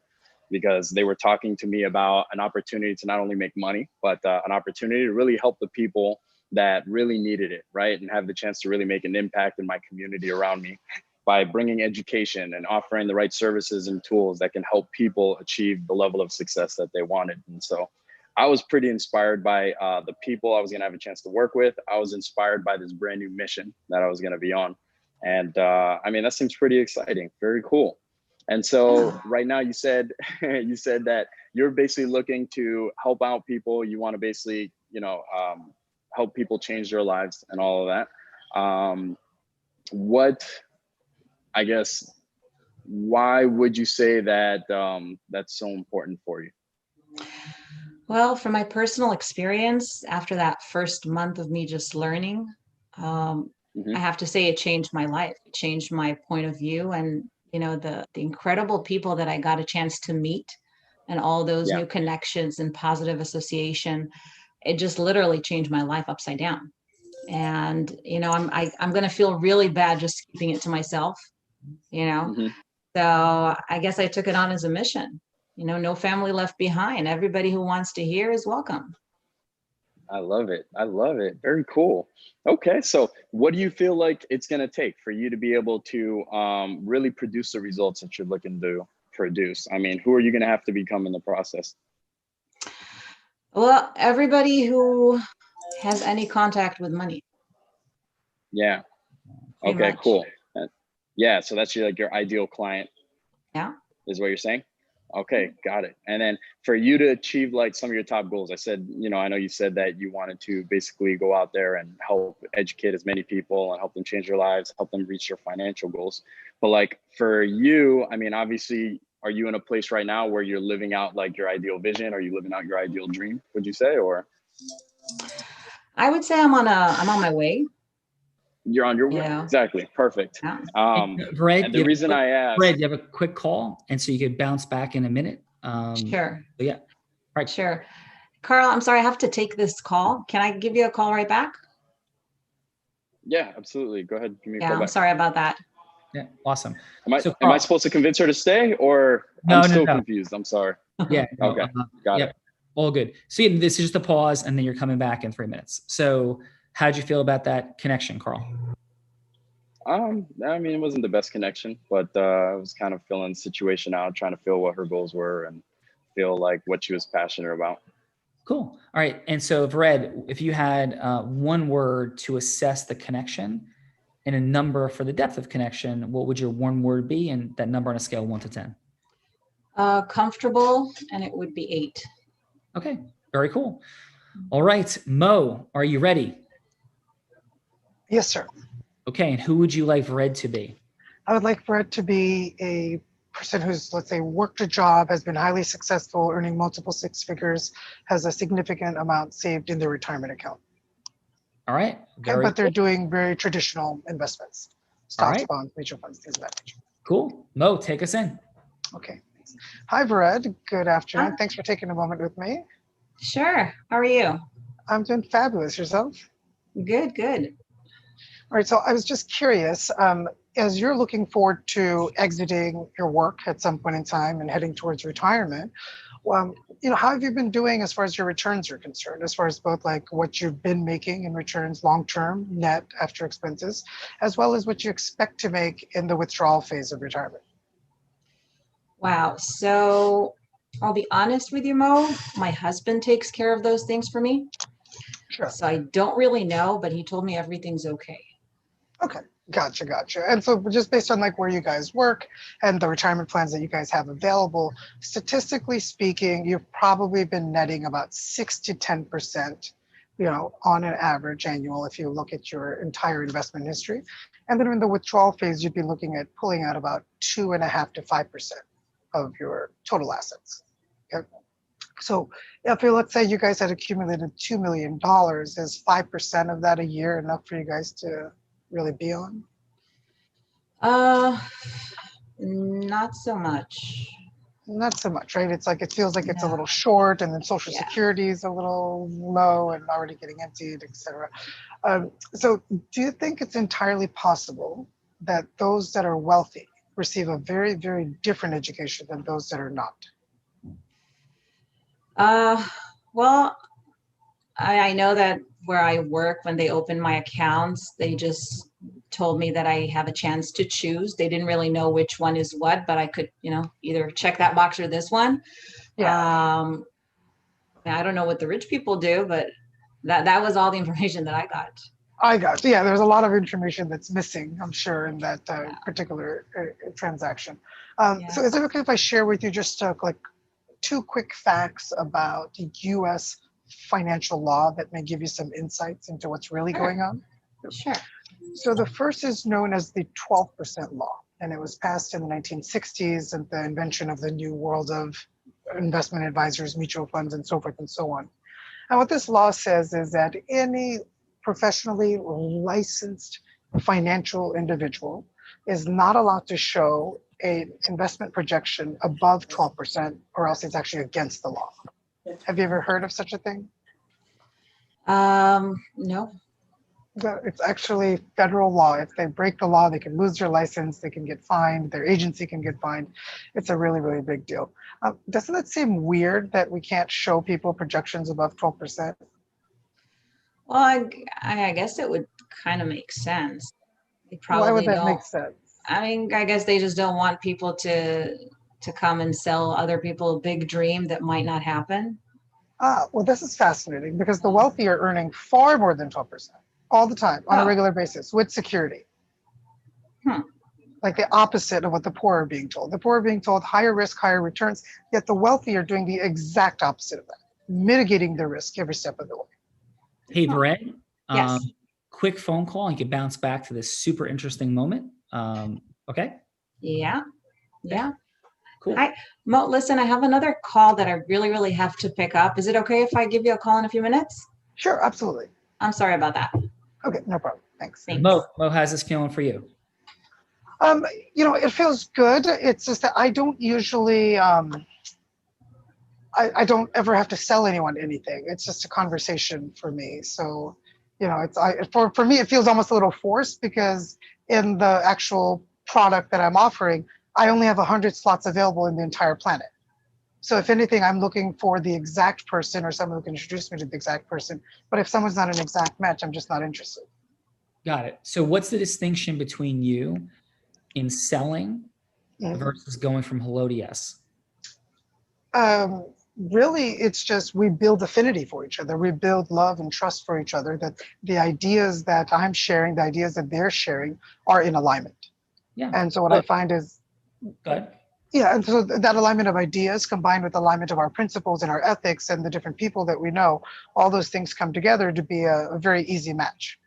Speaker 4: because they were talking to me about an opportunity to not only make money, but an opportunity to really help the people that really needed it, right? And have the chance to really make an impact in my community around me by bringing education and offering the right services and tools that can help people achieve the level of success that they wanted. And so I was pretty inspired by the people I was gonna have a chance to work with. I was inspired by this brand new mission that I was gonna be on. And I mean, that seems pretty exciting, very cool. And so right now you said you said that you're basically looking to help out people. You want to basically, help people change their lives and all of that. What, I guess, why would you say that that's so important for you?
Speaker 8: Well, from my personal experience, after that first month of me just learning, I
Speaker 4: Hmm.
Speaker 8: have to say it changed my life. It changed my point of view, and the incredible people that I got a chance to meet, and all those
Speaker 4: Yeah.
Speaker 8: new connections and positive association. It just literally changed my life upside down. And I'm going to feel really bad just keeping it to myself. You know,
Speaker 4: Hmm.
Speaker 8: so I guess I took it on as a mission. No family left behind. Everybody who wants to hear is welcome.
Speaker 4: I love it. I love it. Very cool. Okay, so what do you feel like it's going to take for you to be able to really produce the results that you're looking to produce? I mean, who are you going to have to become in the process?
Speaker 8: Well, everybody who has any contact with money,
Speaker 4: Yeah.
Speaker 8: pretty
Speaker 4: Okay,
Speaker 8: much.
Speaker 4: cool. Yeah, so that's your ideal client
Speaker 8: Yeah.
Speaker 4: is what you're saying? Okay, got it. And then for you to achieve like some of your top goals, I said, I know you said that you wanted to basically go out there and help educate as many people and help them change their lives, help them reach their financial goals. But like for you, I mean, obviously, are you in a place right now where you're living out like your ideal vision? Are you living out your ideal dream, would you say? Or
Speaker 8: I would say I'm on my way.
Speaker 4: you're on your way?
Speaker 8: Yeah.
Speaker 4: Exactly. Perfect.
Speaker 8: Yeah.
Speaker 2: Brad,
Speaker 4: And the reason I asked,
Speaker 2: you have a quick call, and so you could bounce back in a minute.
Speaker 8: Sure.
Speaker 2: So yeah, right.
Speaker 8: Sure. Carl, I'm sorry, I have to take this call. Can I give you a call right back?
Speaker 4: yeah, absolutely. Go ahead, give me a
Speaker 8: Yeah,
Speaker 4: call
Speaker 8: I'm
Speaker 4: back.
Speaker 8: sorry about that.
Speaker 2: Yeah, awesome.
Speaker 4: Am
Speaker 2: So
Speaker 4: I
Speaker 2: Carl,
Speaker 4: supposed to convince her to stay, or
Speaker 2: No,
Speaker 4: I'm
Speaker 2: no,
Speaker 4: still
Speaker 2: no.
Speaker 4: confused? I'm sorry.
Speaker 2: Yeah. No,
Speaker 4: Okay, got
Speaker 2: yeah,
Speaker 4: it.
Speaker 2: all good. So yeah, this is just a pause, and then you're coming back in 3 minutes. So how'd you feel about that connection, Carl?
Speaker 4: I mean, it wasn't the best connection, but I was kind of filling the situation out, trying to feel what her goals were and feel like what she was passionate about.
Speaker 2: Cool. All right. And so, Vered, if you had one word to assess the connection and a number for the depth of connection, what would your one word be? And that number on a scale of 1 to 10?
Speaker 8: Comfortable, and it would be 8.
Speaker 2: Okay. Very cool. All right. Mo, are you ready?
Speaker 3: Yes, sir.
Speaker 2: Okay. And who would you like Vered to be?
Speaker 3: I would like for it to be a person who's, let's say, worked a job, has been highly successful, earning multiple 6 figures, has a significant amount saved in their retirement account.
Speaker 2: All right.
Speaker 3: Okay, but they're doing very traditional investments, stocks,
Speaker 2: right.
Speaker 3: bonds, mutual funds, things of that nature.
Speaker 2: Cool. Mo, take us in.
Speaker 3: Okay. Thanks. Hi, Vered. Good afternoon.
Speaker 8: Hi.
Speaker 3: Thanks for taking a moment with me.
Speaker 8: Sure. How are you?
Speaker 3: I'm doing fabulous. Yourself?
Speaker 8: Good, good.
Speaker 3: All right. So I was just curious, as you're looking forward to exiting your work at some point in time and heading towards retirement, how have you been doing as far as your returns are concerned, as far as both like what you've been making in returns long-term net after expenses, as well as what you expect to make in the withdrawal phase of retirement?
Speaker 8: Wow. So I'll be honest with you, Mo. My husband takes care of those things for me.
Speaker 3: Sure.
Speaker 8: So I don't really know, but he told me everything's okay.
Speaker 3: Okay. Gotcha. And so just based on like where you guys work and the retirement plans that you guys have available, statistically speaking, you've probably been netting about 6 to 10%, on an average annual if you look at your entire investment history. And then in the withdrawal phase, you'd be looking at pulling out about 2.5 to 5% of your total assets. Okay. So if let's say you guys had accumulated $2 million, is 5% of that a year enough for you guys to really be on?
Speaker 8: Not so much.
Speaker 3: Not so much, right? It's like it feels like it's a
Speaker 8: No.
Speaker 3: little short, and then Social
Speaker 8: Yeah.
Speaker 3: Security is a little low and already getting emptied, etc. So do you think it's entirely possible that those that are wealthy receive a very, very different education than those that are not?
Speaker 8: Well, I know that where I work, when they open my accounts, they just told me that I have a chance to choose. They didn't really know which one is what, but I could, either check that box or this one.
Speaker 3: Yeah.
Speaker 8: I don't know what the rich people do, but that was all the information that I got.
Speaker 3: I got you. Yeah, there's a lot of information that's missing, I'm sure, in that particular transaction. So is it okay if I share with you just like 2 quick facts about U.S. financial law that may give you some insights into what's really going on?
Speaker 8: Sure.
Speaker 3: So the first is known as the 12% law, and it was passed in the 1960s at the invention of the new world of investment advisors, mutual funds, and so forth and so on. And what this law says is that any professionally licensed financial individual is not allowed to show an investment projection above 12%, or else it's actually against the law. Have you ever heard of such a thing?
Speaker 8: No.
Speaker 3: It's actually federal law. If they break the law, they can lose their license, they can get fined, their agency can get fined. It's a really, really big deal. Doesn't it seem weird that we can't show people projections above 12%?
Speaker 8: Well, I guess it would kind of make sense. They probably
Speaker 3: Why would that
Speaker 8: don't.
Speaker 3: make sense?
Speaker 8: I mean, I guess they just don't want people to come and sell other people a big dream that might not happen.
Speaker 3: Well, this is fascinating because the wealthy are earning far more than 12% all the time on a regular basis with security. Like the opposite of what the poor are being told. The poor are being told higher risk, higher returns, yet the wealthy are doing the exact opposite of that, mitigating their risk every step of the way.
Speaker 2: Hey, Vered.
Speaker 8: Yes.
Speaker 2: Quick phone call. You can bounce back to this super interesting moment. Okay.
Speaker 8: Yeah.
Speaker 2: Cool.
Speaker 8: Hi, Mo, listen, I have another call that I really, really have to pick up. Is it okay if I give you a call in a few minutes?
Speaker 3: Sure, absolutely.
Speaker 8: I'm sorry about that.
Speaker 3: Okay, no problem. Thanks.
Speaker 2: Mo, how's this feeling for you?
Speaker 3: It feels good. It's just that I don't usually, I don't ever have to sell anyone anything. It's just a conversation for me. So, for me, it feels almost a little forced because in the actual product that I'm offering, I only have 100 slots available in the entire planet. So if anything, I'm looking for the exact person or someone who can introduce me to the exact person. But if someone's not an exact match, I'm just not interested.
Speaker 2: Got it. So what's the distinction between you in selling versus going from hello to yes?
Speaker 3: really, it's just we build affinity for each other. We build love and trust for each other, that the ideas that I'm sharing, the ideas that they're sharing are in alignment.
Speaker 2: Yeah.
Speaker 3: And so what I find is,
Speaker 2: Go ahead.
Speaker 3: yeah, and so that alignment of ideas combined with alignment of our principles and our ethics and the different people that we know, all those things come together to be a very easy match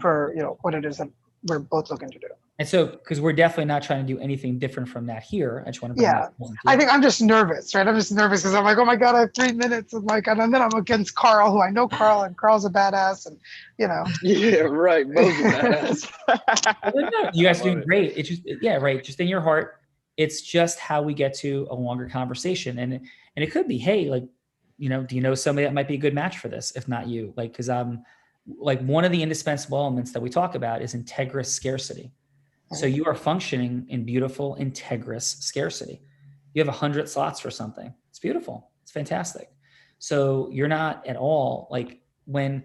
Speaker 3: for, what it is that we're both looking to do.
Speaker 2: And so, because we're definitely not trying to do anything different from that here. I just want to bring that point to
Speaker 3: I
Speaker 2: you.
Speaker 3: think I'm just nervous, right? I'm just nervous because I'm like, oh my God, I have 3 minutes. And like, and then I'm against Karl, who I know Karl, and Karl's a badass, and
Speaker 4: Yeah, right. Mo's a badass.
Speaker 2: You guys are doing great. It's just, right. Just in your heart. It's just how we get to a longer conversation. And it could be, hey, like, do you know somebody that might be a good match for this? If not you, like, cause like one of the indispensable elements that we talk about is integrous scarcity. So you are functioning in beautiful, integrous scarcity. You have 100 slots for something. It's beautiful. It's fantastic. So you're not at all like, when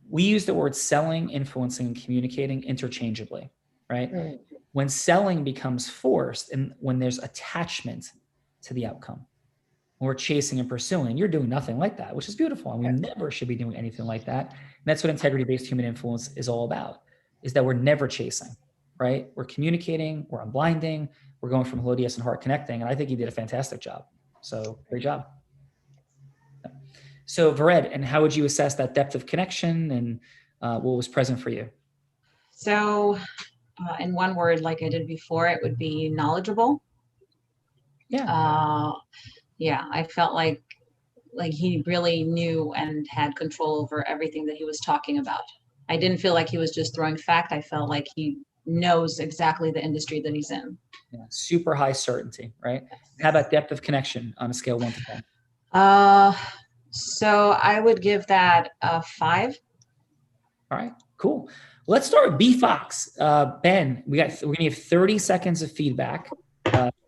Speaker 2: we use the word selling, influencing, and communicating interchangeably, right? When selling becomes forced and when there's attachment to the outcome, when we're chasing and pursuing, you're doing nothing like that, which is beautiful. And we never should be doing anything like that. And that's what integrity-based human influence is all about, is that we're never chasing, right? We're communicating, we're unblinding, we're going from Helodius and heart connecting. And I think you did a fantastic job. So great job. So Vered, and how would you assess that depth of connection and what was present for you?
Speaker 8: So in one word, like I did before, it would be knowledgeable.
Speaker 2: Yeah.
Speaker 8: I felt like he really knew and had control over everything that he was talking about. I didn't feel like he was just throwing fact. I felt like he knows exactly the industry that he's in.
Speaker 2: Yeah, super high certainty, right? How about depth of connection on a scale 1 to 10?
Speaker 8: So I would give that a 5.
Speaker 2: All right, cool. Let's start with B Fox. Ben, we're gonna give 30 seconds of feedback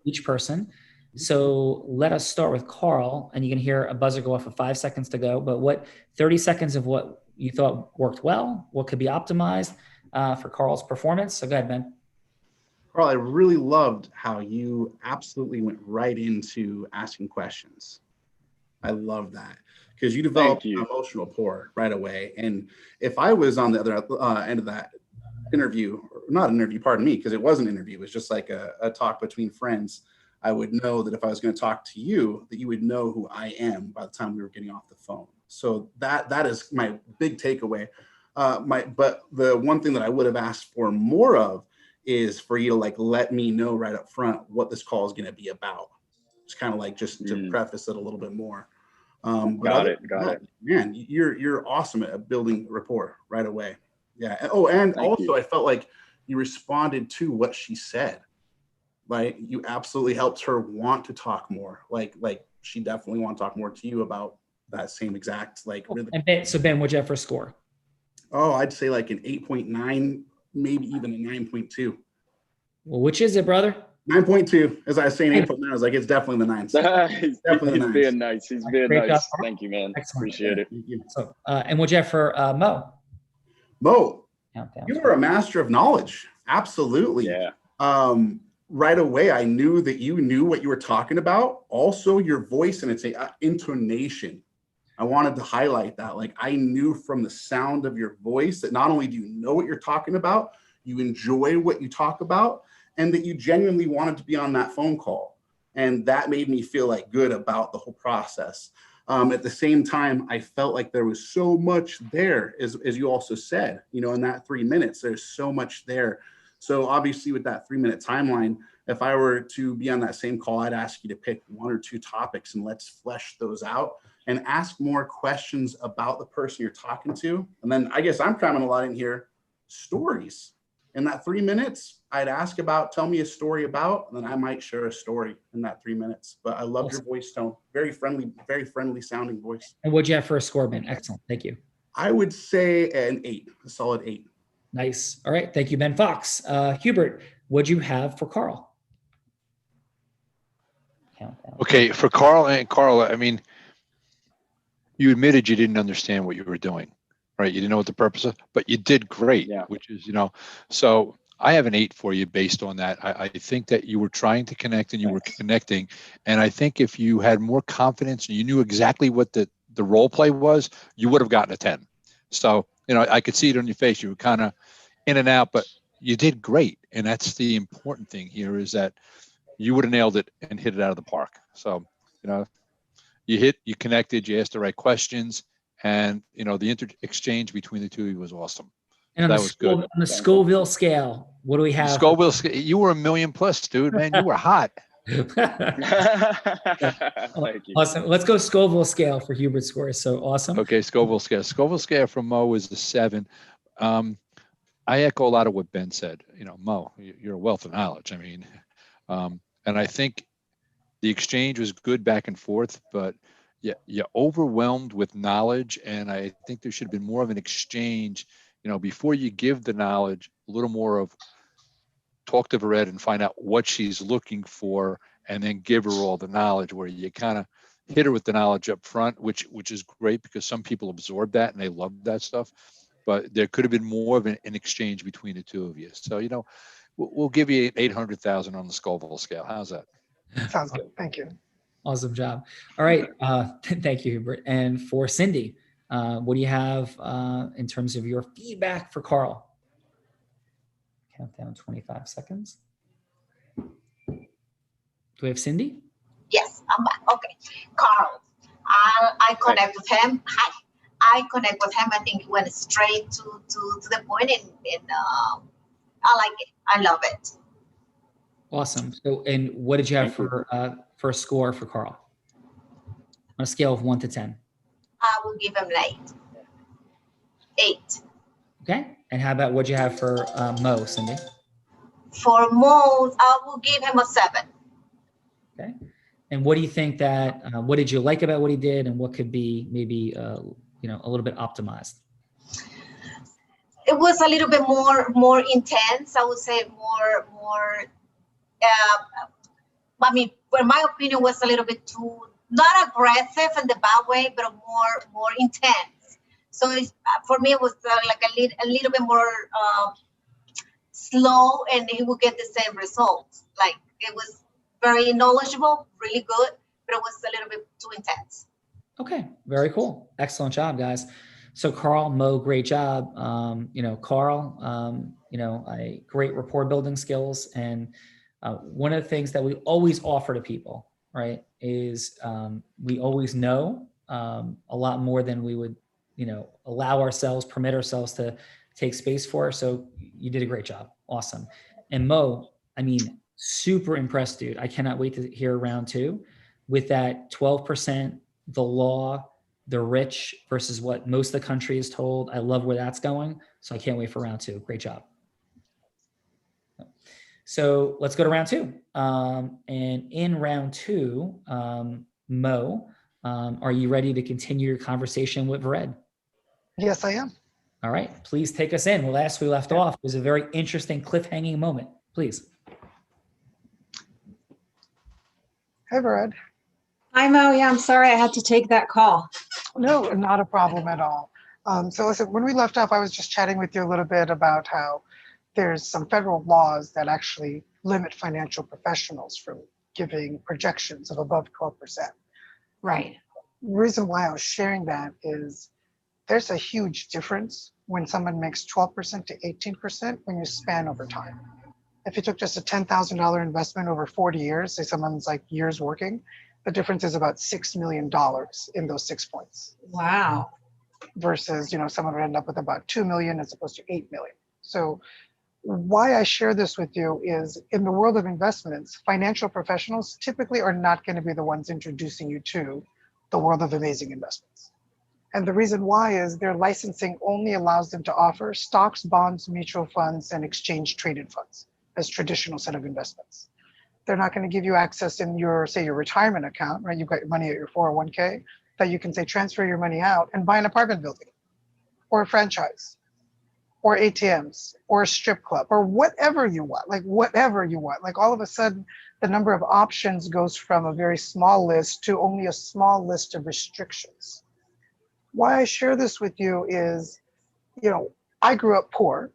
Speaker 2: each person. So let us start with Karl, and you can hear a buzzer go off of 5 seconds to go. But what 30 seconds of what you thought worked well, what could be optimized for Karl's performance? So go ahead, Ben.
Speaker 7: Karl, I really loved how you absolutely went right into asking questions. I love that because you developed an emotional rapport right away. And if I was on the other end of that interview, not an interview, pardon me, because it was an interview, it was just like a talk between friends, I would know that if I was going to talk to you, that you would know who I am by the time we were getting off the phone. So that is my big takeaway. But the one thing that I would have asked for more of is for you to like let me know right up front what this call is going to be about. It's kind of like just to preface it a little bit more.
Speaker 4: Got it.
Speaker 7: Man, you're awesome at building rapport right away. Yeah. Oh, and Thank also you. I felt like you responded to what she said. Like you absolutely helped her want to talk more. Like she definitely want to talk more to you about that same exact like rhythm.
Speaker 2: And Ben, so Ben, what'd you have for a score?
Speaker 7: Oh, I'd say like an 8.9, maybe even a 9.2.
Speaker 2: Well, which is it, brother?
Speaker 7: 9.2. As I was saying 8.9, I was like, it's definitely the 9.
Speaker 4: He's being nice. He's being nice. Job. Thank you, man.
Speaker 2: Excellent.
Speaker 4: Appreciate it.
Speaker 2: So, and what'd you have for Mo?
Speaker 7: Mo, you were a master of knowledge. Absolutely.
Speaker 4: Yeah.
Speaker 7: Right away, I knew that you knew what you were talking about. Also, your voice and its intonation. I wanted to highlight that. Like I knew from the sound of your voice that not only do you know what you're talking about, you enjoy what you talk about, and that you genuinely wanted to be on that phone call. And that made me feel like good about the whole process. At the same time, I felt like there was so much there, as you also said, in that 3 minutes, there's so much there. So obviously with that 3-minute timeline, if I were to be on that same call, I'd ask you to pick 1 or 2 topics and let's flesh those out and ask more questions about the person you're talking to. And then I guess I'm cramming a lot in here, stories. In that 3 minutes, I'd ask about, tell me a story about, and then I might share a story in that 3 minutes. But I love your voice tone. Very friendly sounding voice.
Speaker 2: And what'd you have for a score, Ben? Excellent. Thank you.
Speaker 7: I would say an 8, a solid 8.
Speaker 2: Nice. All right. Thank you, Ben Fox. Hubert, what'd you have for Karl?
Speaker 5: Okay, for Karl, I mean, you admitted you didn't understand what you were doing, right? You didn't know what the purpose of, but you did great, which is, so I have an 8 for you based on that. I think that you were trying to connect and you were connecting. And I think if you had more confidence and you knew exactly what the role play was, you would have gotten a 10. So, I could see it on your face. You were kind of in and out, but you did great. And that's the important thing here, is that you would have nailed it and hit it out of the park. So, you connected, you asked the right questions, and the exchange between the two of you was awesome.
Speaker 2: And
Speaker 5: That was good.
Speaker 2: On the Scoville scale, what do we have?
Speaker 5: Scoville, you were 1,000,000 plus, dude, man. You were hot.
Speaker 4: Thank you.
Speaker 2: Awesome. Let's go Scoville scale for Hubert scores. So awesome.
Speaker 5: Okay, Scoville scale. Scoville scale from Mo is a 7. I echo a lot of what Ben said. Mo, you're a wealth of knowledge. I mean, and I think the exchange was good back and forth, but you're overwhelmed with knowledge. And I think there should have been more of an exchange, before you give the knowledge, a little more of talk to Vered and find out what she's looking for, and then give her all the knowledge, where you kind of hit her with the knowledge up front, which is great because some people absorb that and they love that stuff. But there could have been more of an exchange between the two of you. So, we'll give you 800,000 on the Scoville scale. How's that?
Speaker 3: Sounds good. Thank you.
Speaker 2: Awesome job. All right. Thank you, Hubert. And for Cindy, what do you have in terms of your feedback for Karl? Countdown 25 seconds. Do we have Cindy?
Speaker 6: Yes, I'm back. Okay. Carl, I connect with him. Hi. I connect with him. I think he went straight to the point, and I like it. I love it.
Speaker 2: Awesome. So, and what did you have for a score for Karl on a scale of 1 to 10?
Speaker 6: I will give him an 8. 8.
Speaker 2: Okay. And how about what you have for Mo, Cindy?
Speaker 6: For Mo, I will give him a 7.
Speaker 2: Okay. And what do you think what did you like about what he did, and what could be maybe, a little bit optimized?
Speaker 6: It was a little bit more intense. I would say more. I mean, in my opinion, was a little bit too not aggressive in the bad way, but more intense. So for me, it was like a little bit more slow, and he would get the same results. Like, it was very knowledgeable, really good, but it was a little bit too intense.
Speaker 2: Okay, very cool. Excellent job, guys. So Karl, Mo, great job. Karl, great rapport building skills. And one of the things that we always offer to people, right, is we always know a lot more than we would, permit ourselves to take space for. So you did a great job. Awesome. And Mo, I mean, super impressed, dude. I cannot wait to hear round 2 with that 12%, the law, the rich versus what most of the country is told. I love where that's going. So I can't wait for round 2. Great job. So let's go to round 2. And in round 2, Mo, are you ready to continue your conversation with Vered?
Speaker 3: Yes, I am.
Speaker 2: All right, please take us in. Well, last we left off was a very interesting cliffhanging moment. Please.
Speaker 3: Hey, Vered.
Speaker 8: Hi, Mo. Yeah, I'm sorry I had to take that call.
Speaker 3: No, not a problem at all. So listen, when we left off, I was just chatting with you a little bit about how there's some federal laws that actually limit financial professionals from giving projections of above 12%.
Speaker 8: Right.
Speaker 3: The reason why I was sharing that is there's a huge difference when someone makes 12% to 18% when you span over time. If you took just a $10,000 investment over 40 years, say someone's like years working, the difference is about $6 million in those 6 points.
Speaker 8: Wow.
Speaker 3: Versus, someone would end up with about 2 million as opposed to 8 million. So why I share this with you is in the world of investments, financial professionals typically are not going to be the ones introducing you to the world of amazing investments. And the reason why is their licensing only allows them to offer stocks, bonds, mutual funds, and exchange traded funds as traditional set of investments. They're not going to give you access in your retirement account, right? You've got your money at your 401k that you can say transfer your money out and buy an apartment building or a franchise or ATMs or a strip club or whatever you want, Like all of a sudden, the number of options goes from a very small list to only a small list of restrictions. Why I share this with you is, I grew up poor.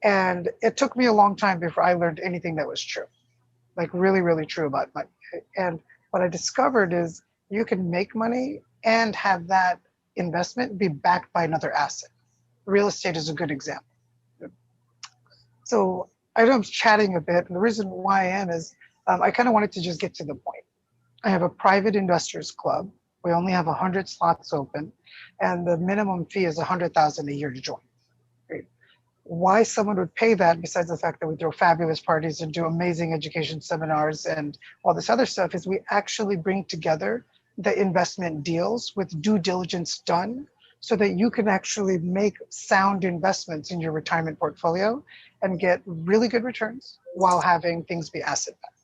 Speaker 3: And it took me a long time before I learned anything that was true, like really, really true about money. And what I discovered is you can make money and have that investment be backed by another asset. Real estate is a good example. So I know I'm chatting a bit, and the reason why I am is I kind of wanted to just get to the point. I have a private investors club. We only have 100 slots open, and the minimum fee is 100,000 a year to join. Right? Why someone would pay that, besides the fact that we throw fabulous parties and do amazing education seminars and all this other stuff, is we actually bring together the investment deals with due diligence done so that you can actually make sound investments in your retirement portfolio and get really good returns while having things be asset backed.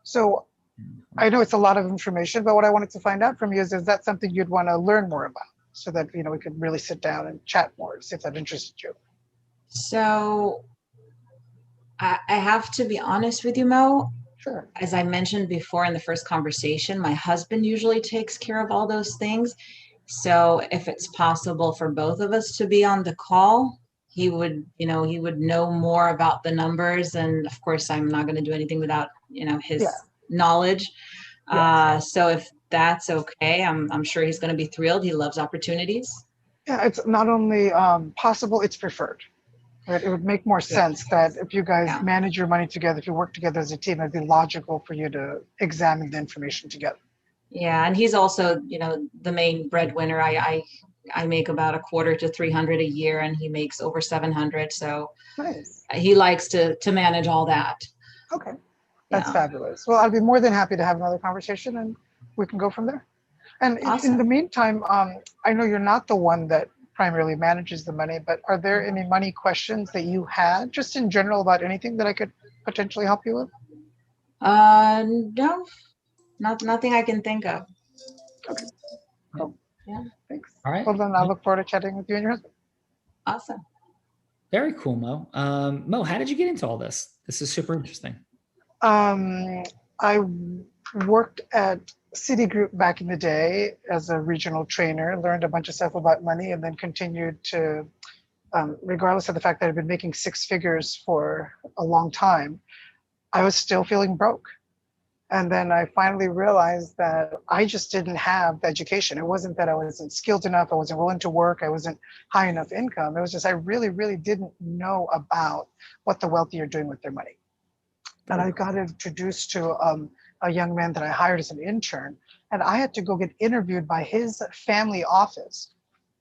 Speaker 3: So I know it's a lot of information, but what I wanted to find out from you is that something you'd want to learn more about so that we could really sit down and chat more, see if that interested you.
Speaker 8: So I have to be honest with you, Mo.
Speaker 3: Sure.
Speaker 8: As I mentioned before in the first conversation, my husband usually takes care of all those things. So if it's possible for both of us to be on the call, he would know more about the numbers. And of course, I'm not going to do anything without, his knowledge. So if that's okay, I'm sure he's going to be thrilled. He loves opportunities.
Speaker 3: Yeah, it's not only possible, it's preferred. Right? It would make more sense that if you guys manage your money together, if you work together as a team, it'd be logical for you to examine the information together.
Speaker 8: Yeah, and he's also, the main breadwinner. I make about $250 to $300 a year, and he makes over 700. So
Speaker 3: nice.
Speaker 8: He likes to manage all that.
Speaker 3: Okay, that's fabulous. Well, I'd be more than happy to have another conversation, and we can go from there. And in the meantime, I know you're not the one that primarily manages the money, but are there any money questions that you had, just in general, about anything that I could potentially help you with?
Speaker 8: No, nothing I can think of.
Speaker 3: Okay, cool.
Speaker 8: Yeah.
Speaker 3: Thanks.
Speaker 2: All right.
Speaker 3: Well, then I look forward to chatting with you and your husband.
Speaker 8: Awesome.
Speaker 2: Very cool, Mo. Mo, how did you get into all this? This is super interesting.
Speaker 3: I worked at Citigroup back in the day as a regional trainer, learned a bunch of stuff about money, and then continued to, regardless of the fact that I've been making six figures for a long time, I was still feeling broke. And then I finally realized that I just didn't have the education. It wasn't that I wasn't skilled enough, I wasn't willing to work, I wasn't high enough income. It was just I really, really didn't know about what the wealthy are doing with their money. And I got introduced to a young man that I hired as an intern, and I had to go get interviewed by his family office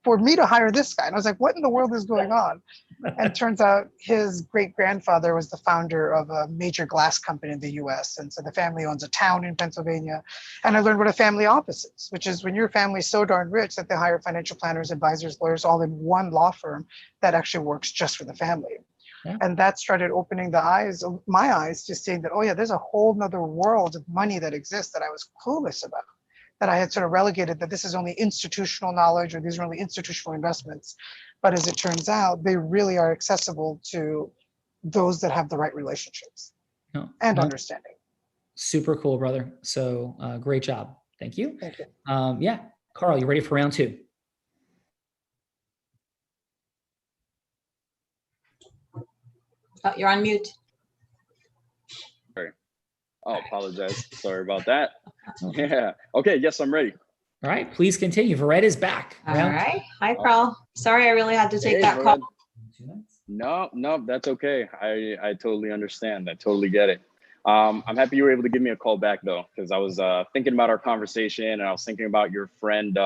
Speaker 3: for me to hire this guy. And I was like, what in the world is going on? And it turns out his great-grandfather was the founder of a major glass company in the US. And so the family owns a town in Pennsylvania. And I learned what a family office is, which is when your family's so darn rich that they hire financial planners, advisors, lawyers, all in one law firm that actually works just for the family. Yeah. And that started opening my eyes to seeing that, oh yeah, there's a whole nother world of money that exists that I was clueless about, that I had sort of relegated that this is only institutional knowledge or these are only institutional investments. But as it turns out, they really are accessible to those that have the right relationships and understanding.
Speaker 2: Super cool, brother. So great job. Thank you.
Speaker 3: Thank you.
Speaker 2: Yeah. Karl, you ready for round two?
Speaker 8: Oh, you're on mute.
Speaker 4: Sorry. Oh, apologize. Sorry about that. Yeah. Okay. Yes, I'm ready.
Speaker 2: All right. Please continue. Vared is back.
Speaker 8: All right. Hi, Karl. Sorry, I really had to take that call.
Speaker 4: No, that's okay. I totally understand. I totally get it. I'm happy you were able to give me a call back though, because I was thinking about our conversation and I was thinking about your friend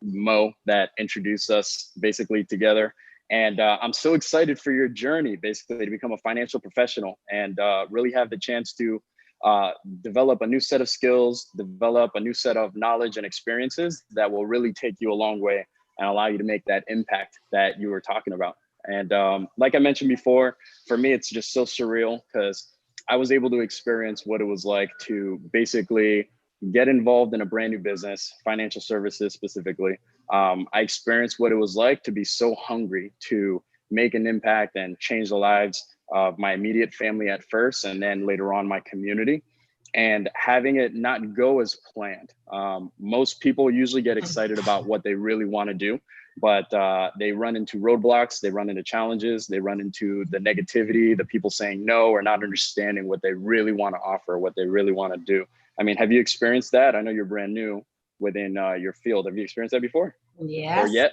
Speaker 4: Mo that introduced us basically together. And I'm so excited for your journey, basically, to become a financial professional and really have the chance to develop a new set of skills, develop a new set of knowledge and experiences that will really take you a long way and allow you to make that impact that you were talking about. And like I mentioned before, for me, it's just so surreal because I was able to experience what it was like to basically get involved in a brand new business, financial services specifically. I experienced what it was like to be so hungry to make an impact and change the lives of my immediate family at first, and then later on my community. and having it not go as planned. Most people usually get excited about what they really want to do, but they run into roadblocks, they run into challenges, they run into the negativity, the people saying no or not understanding what they really want to offer, what they really want to do. I mean, have you experienced that? I know you're brand new within your field. Have you experienced that before?
Speaker 8: Yes.
Speaker 4: Or yet?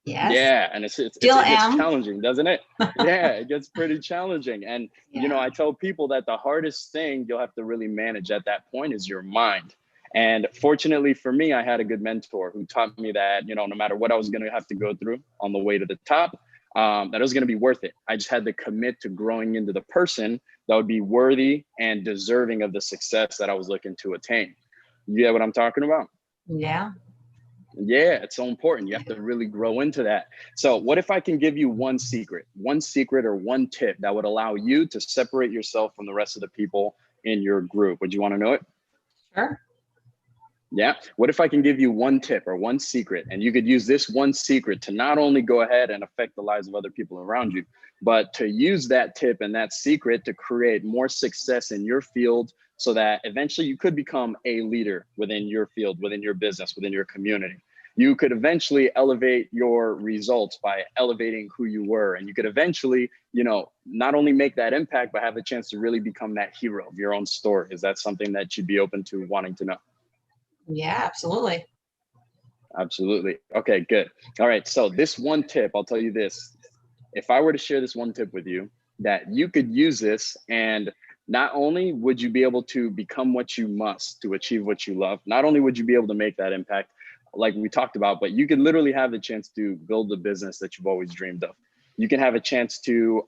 Speaker 8: Yes.
Speaker 4: Yeah, and it
Speaker 8: Still
Speaker 4: gets
Speaker 8: am.
Speaker 4: challenging, doesn't it? Yeah, it gets pretty challenging. And you know,
Speaker 8: Yeah.
Speaker 4: I tell people that the hardest thing you'll have to really manage at that point is your mind. And fortunately for me, I had a good mentor who taught me that, you know, no matter what I was going to have to go through on the way to the top, that it was going to be worth it. I just had to commit to growing into the person that would be worthy and deserving of the success that I was looking to attain. You get what I'm talking about?
Speaker 8: Yeah.
Speaker 4: Yeah, it's so important. You have to really grow into that. So what if I can give you one secret or one tip that would allow you to separate yourself from the rest of the people in your group? Would you want to know it?
Speaker 8: Sure.
Speaker 4: Yeah. What if I can give you one tip or one secret, and you could use this one secret to not only go ahead and affect the lives of other people around you, but to use that tip and that secret to create more success in your field so that eventually you could become a leader within your field, within your business, within your community. You could eventually elevate your results by elevating who you were. And you could eventually, you know, not only make that impact, but have the chance to really become that hero of your own story. Is that something that you'd be open to wanting to know?
Speaker 8: Yeah, absolutely.
Speaker 4: Absolutely. Okay, good. All right. So this one tip, I'll tell you this. If I were to share this one tip with you, that you could use this, and not only would you be able to become what you must to achieve what you love, not only would you be able to make that impact like we talked about, but you could literally have the chance to build the business that you've always dreamed of. You can have a chance to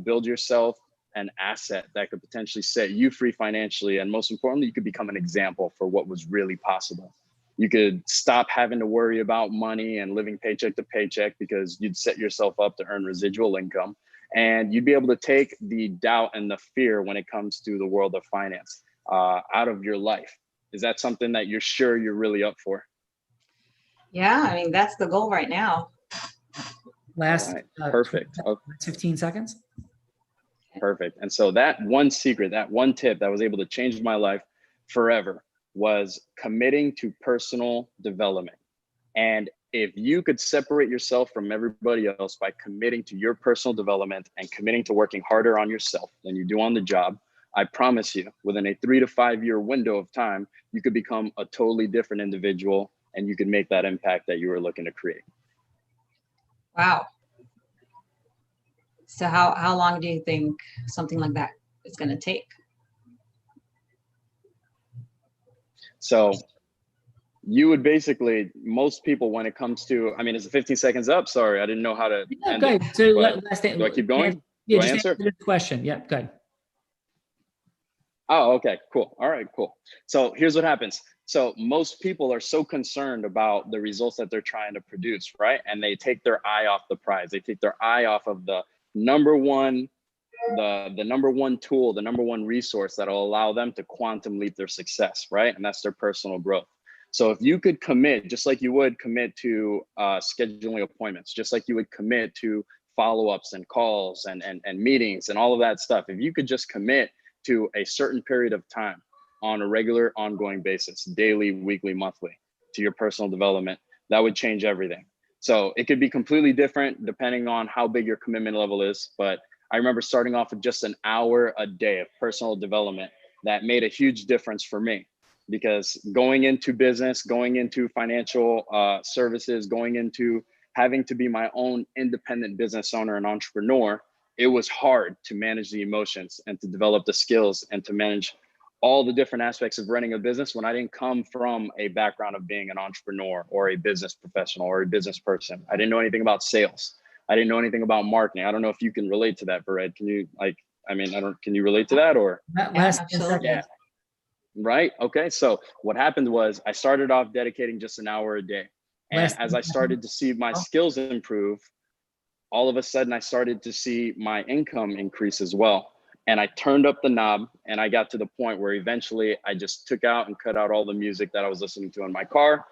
Speaker 4: build yourself an asset that could potentially set you free financially. And most importantly, you could become an example for what was really possible. You could stop having to worry about money and living paycheck to paycheck, because you'd set yourself up to earn residual income. And you'd be able to take the doubt and the fear when it comes to the world of finance out of your life. Is that something that you're sure you're really up for?
Speaker 8: Yeah, I mean, that's the goal right now.
Speaker 2: Last,
Speaker 4: Right. Perfect. Okay.
Speaker 2: 15 seconds.
Speaker 4: Perfect. And so that one secret, that one tip that was able to change my life forever was committing to personal development. And if you could separate yourself from everybody else by committing to your personal development and committing to working harder on yourself than you do on the job, I promise you, within a 3 to 5 year window of time, you could become a totally different individual, and you could make that impact that you were looking to create.
Speaker 8: Wow. So how long do you think something like that is going to take?
Speaker 4: So you would basically, most people, when it comes to, I mean, is it 15 seconds up? Sorry, I didn't know how to end
Speaker 2: Good.
Speaker 4: it.
Speaker 2: So
Speaker 4: But
Speaker 2: last thing.
Speaker 4: do I keep going?
Speaker 2: Yeah,
Speaker 4: Do I
Speaker 2: just
Speaker 4: answer?
Speaker 2: the question. Yeah, good.
Speaker 4: Oh, okay, cool. All right, cool. So here's what happens. So most people are so concerned about the results that they're trying to produce, right? And they take their eye off the prize. They take their eye off of the number one, the number one tool, the number one resource that'll allow them to quantum leap their success, right? And that's their personal growth. So if you could commit, just like you would commit to scheduling appointments, just like you would commit to follow-ups and calls and meetings and all of that stuff, if you could just commit to a certain period of time on a regular, ongoing basis, daily, weekly, monthly, to your personal development, that would change everything. So it could be completely different depending on how big your commitment level is. But I remember starting off with just an hour a day of personal development that made a huge difference for me, because going into business, going into financial services, going into having to be my own independent business owner and entrepreneur, it was hard to manage the emotions and to develop the skills and to manage all the different aspects of running a business when I didn't come from a background of being an entrepreneur or a business professional or a business person. I didn't know anything about sales. I didn't know anything about marketing. I don't know if you can relate to that, Bared. Can you can you relate to that, or?
Speaker 2: Last
Speaker 8: Absolutely.
Speaker 4: Yeah. Right. Okay. So what happened was I started off dedicating just an hour a day. And as I started to see my skills improve, all of a sudden I started to see my income increase as well. And I turned up the knob, and I got to the point where eventually I just took out and cut out all the music that I was listening to in my car.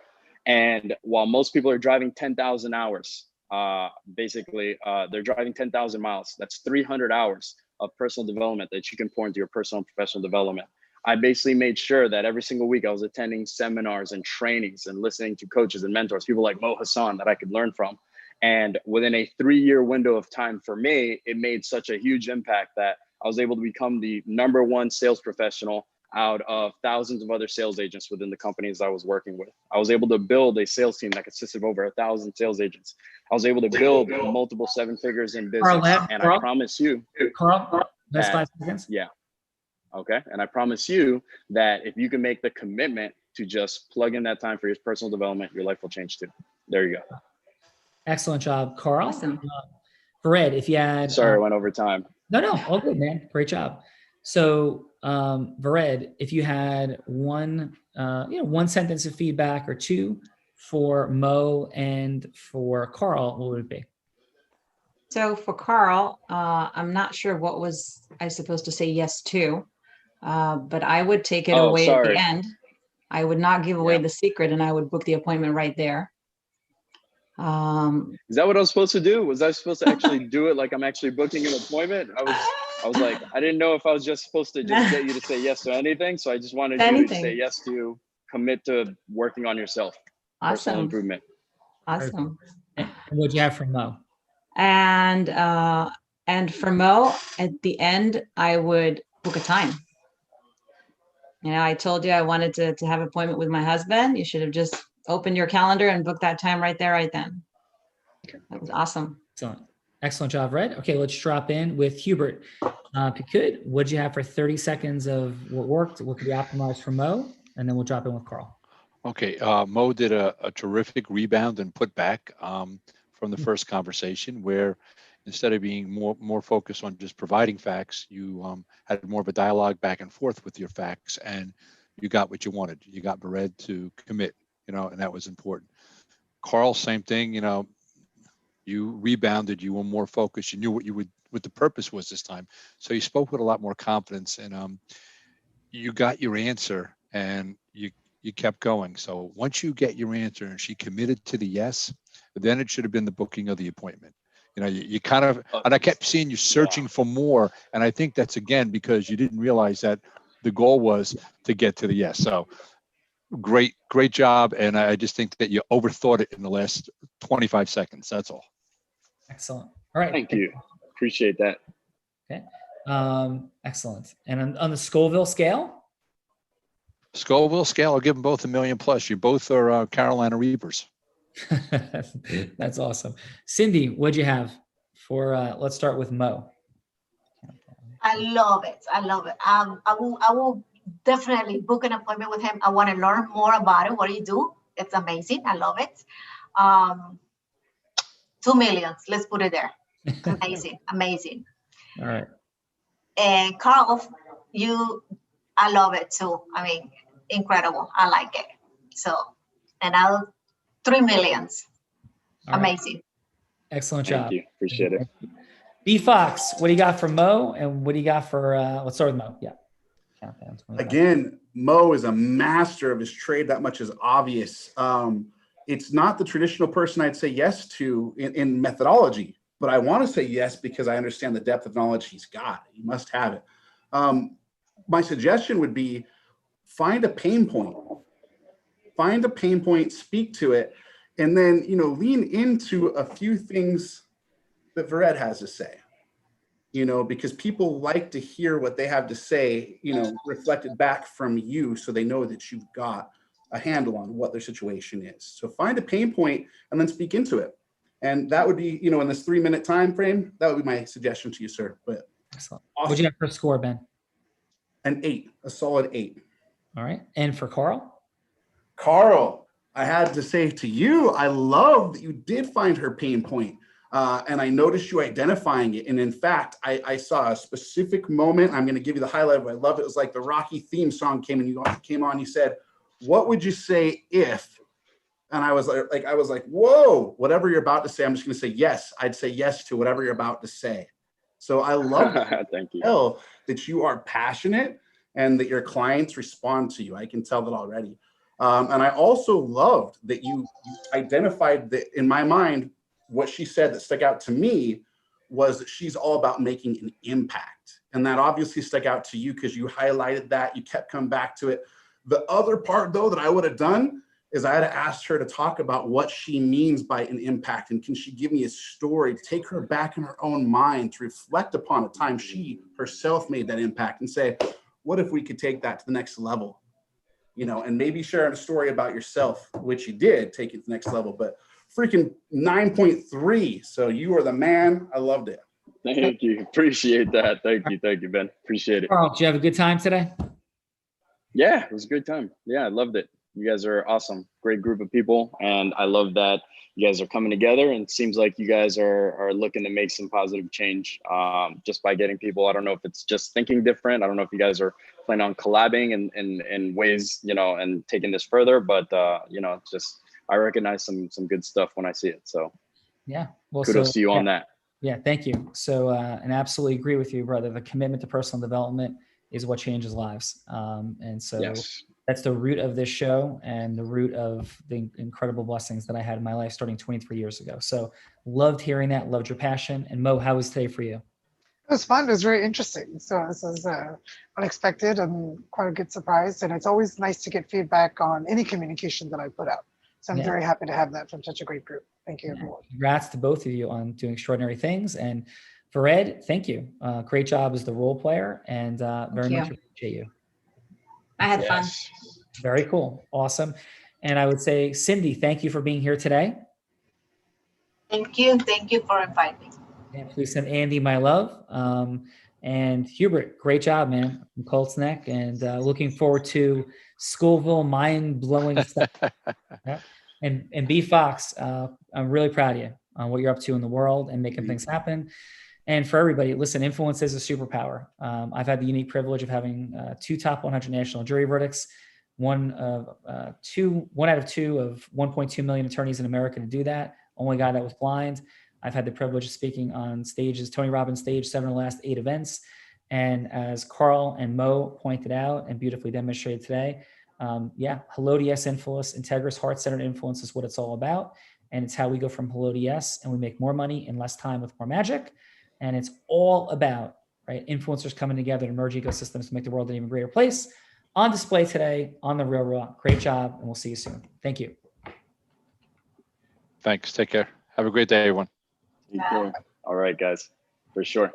Speaker 4: And while most people are driving 10,000 hours, they're driving 10,000 miles. That's 300 hours of personal development that you can pour into your personal and professional development. I basically made sure that every single week I was attending seminars and trainings and listening to coaches and mentors, people like Hasan that I could learn from. And within a 3-year window of time for me, it made such a huge impact that I was able to become the #1 sales professional out of thousands of other sales agents within the companies I was working with. I was able to build a sales team that consisted of over 1,000 sales agents. I was able to build multiple 7 figures in business. And I promise you,
Speaker 2: Carl, that's
Speaker 4: that,
Speaker 2: 5 seconds.
Speaker 4: yeah. Okay. And I promise you that if you can make the commitment to just plug in that time for your personal development, your life will change too. There you go.
Speaker 2: Excellent job, Carl.
Speaker 8: Awesome.
Speaker 2: Fred, if you had,
Speaker 4: sorry, I went over time.
Speaker 2: No, all good, man. Great job. So, Vered, if you had one sentence of feedback or two for Mo and for Carl, what would it be?
Speaker 8: So for Carl, I'm not sure what was I supposed to say yes to, but I would take it away at the end. I would not give away the secret, and I would book the appointment right there.
Speaker 4: Is that what I was supposed to do? Was I supposed to actually do it like I'm actually booking an appointment? I was like, I didn't know if I was just supposed to just get you to say yes to anything. So I just wanted you to say yes to commit to working on yourself.
Speaker 8: Awesome.
Speaker 4: Personal improvement.
Speaker 8: Awesome.
Speaker 2: And what'd you have from Mo?
Speaker 8: And for Mo, at the end, I would book a time. You know, I told you I wanted to have an appointment with my husband. You should have just opened your calendar and booked that time right there, right then. That was awesome.
Speaker 2: Excellent job, Red. Okay, let's drop in with Hubert. If you could, what'd you have for 30 seconds of what worked, what could be optimized for Mo? And then we'll drop in with Carl.
Speaker 5: Okay, Mo did a terrific rebound and put back from the first conversation, where instead of being more focused on just providing facts, you had more of a dialogue back and forth with your facts, and you got what you wanted. You got Bered to commit, and that was important. Carl, same thing, you rebounded, you were more focused, you knew what the purpose was this time. So you spoke with a lot more confidence, and you got your answer, and you kept going. So once you get your answer and she committed to the yes, then it should have been the booking of the appointment. You kind of, and I kept seeing you searching for more. And I think that's, again, because you didn't realize that the goal was to get to the yes. So great job. And I just think that you overthought it in the last 25 seconds. That's all.
Speaker 2: Excellent. All right.
Speaker 4: Thank you. Appreciate that.
Speaker 2: Okay. Excellent. And on the Scoville scale?
Speaker 5: I'll give them both $1 million plus. You both are Carolina Reapers.
Speaker 2: That's awesome. Cindy, what'd you have for, let's start with Mo.
Speaker 6: I love it. I will definitely book an appointment with him. I want to learn more about it. What do you do? It's amazing. I love it. 2 million. Let's put it there. Amazing.
Speaker 2: All right.
Speaker 6: And Karl, I love it too. I mean, incredible. I like it. So, and I'll 3 million. Amazing.
Speaker 2: Right. Excellent job.
Speaker 4: Thank you. Appreciate it.
Speaker 2: B Fox, what do you got for Mo? And what do you got for, let's start with Mo. Yeah. Countdown.
Speaker 7: Again, Mo is a master of his trade. That much is obvious. It's not the traditional person I'd say yes to in methodology, but I want to say yes because I understand the depth of knowledge he's got. He must have it. My suggestion would be find a pain point. Speak to it, and then, lean into a few things that Vered has to say, because people like to hear what they have to say, reflected back from you, so they know that you've got a handle on what their situation is. So find a pain point and then speak into it. And that would be, in this 3-minute time frame, that would be my suggestion to you, sir. But
Speaker 2: excellent. Awesome. What'd you have for a score, Ben?
Speaker 7: An 8, a solid 8.
Speaker 2: All right. And for Carl?
Speaker 7: Carl, I had to say to you, I love that you did find her pain point. And I noticed you identifying it. And in fact, I saw a specific moment. I'm going to give you the highlight of it. I love it. It was like the Rocky theme song came on. You said, what would you say if? And I was like, whoa, whatever you're about to say, I'm just going to say yes. I'd say yes to whatever you're about to say. So I love
Speaker 4: Thank you.
Speaker 7: That you are passionate and that your clients respond to you. I can tell that already. And I also loved that you identified that, in my mind, what she said that stuck out to me was that she's all about making an impact. And that obviously stuck out to you because you highlighted that, you kept coming back to it. The other part though that I would have done is I had asked her to talk about what she means by an impact. And can she give me a story to take her back in her own mind to reflect upon a time she herself made that impact and say, what if we could take that to the next level? You know, and maybe share a story about yourself, which you did take it to the next level, but freaking 9.3. So you are the man. I loved it.
Speaker 4: Thank you. Appreciate that. Thank you, Ben. Appreciate it.
Speaker 2: Karl, did you have a good time today?
Speaker 4: Yeah, it was a good time. Yeah, I loved it. You guys are awesome. Great group of people. And I love that you guys are coming together, and it seems like you guys are looking to make some positive change just by getting people. I don't know if it's just thinking different. I don't know if you guys are planning on collabing in ways, you know, and taking this further, but you know, just, I recognize some good stuff when I see it. So
Speaker 2: Yeah. Well,
Speaker 4: kudos to you on that.
Speaker 2: Yeah, thank you. So, and absolutely agree with you, brother. The commitment to personal development is what changes lives. And so
Speaker 4: Yes.
Speaker 2: that's the root of this show and the root of the incredible blessings that I had in my life starting 23 years ago. So loved hearing that, loved your passion. And Mo, how was today for you?
Speaker 3: It was fun. It was very interesting. So this was unexpected and quite a good surprise. And it's always nice to get feedback on any communication that I put out. So I'm very happy to have that from such a great group. Thank you, everyone.
Speaker 2: Congrats to both of you on doing extraordinary things. And for Ed, thank you. Great job as the role player, and very much appreciate you.
Speaker 8: I had fun.
Speaker 2: Very cool. Awesome. And I would say, Cindy, thank you for being here today.
Speaker 6: Thank you. Thank you for inviting me.
Speaker 2: And please send Andy my love. And Hubert, great job, man, from Colts Neck. And looking forward to Scoville, mind-blowing stuff. Yeah. And B Fox, I'm really proud of you on what you're up to in the world and making things happen. And for everybody, listen, influence is a superpower. I've had the unique privilege of having 2 top 100 national jury verdicts, one out of 2 of 1.2 million attorneys in America to do that. Only guy that was blind. I've had the privilege of speaking on stages, Tony Robbins stage 7 of the last 8 events. And as Karl and Mo pointed out and beautifully demonstrated today, hello to yes influence, integrous, heart-centered influence is what it's all about. And it's how we go from hello to yes, and we make more money in less time with more magic. And it's all about, right, influencers coming together to merge ecosystems to make the world an even greater place. On display today on The Real Raw. Great job, and we'll see you soon. Thank you.
Speaker 5: Thanks. Take care. Have a great day, everyone.
Speaker 4: All right, guys, for sure.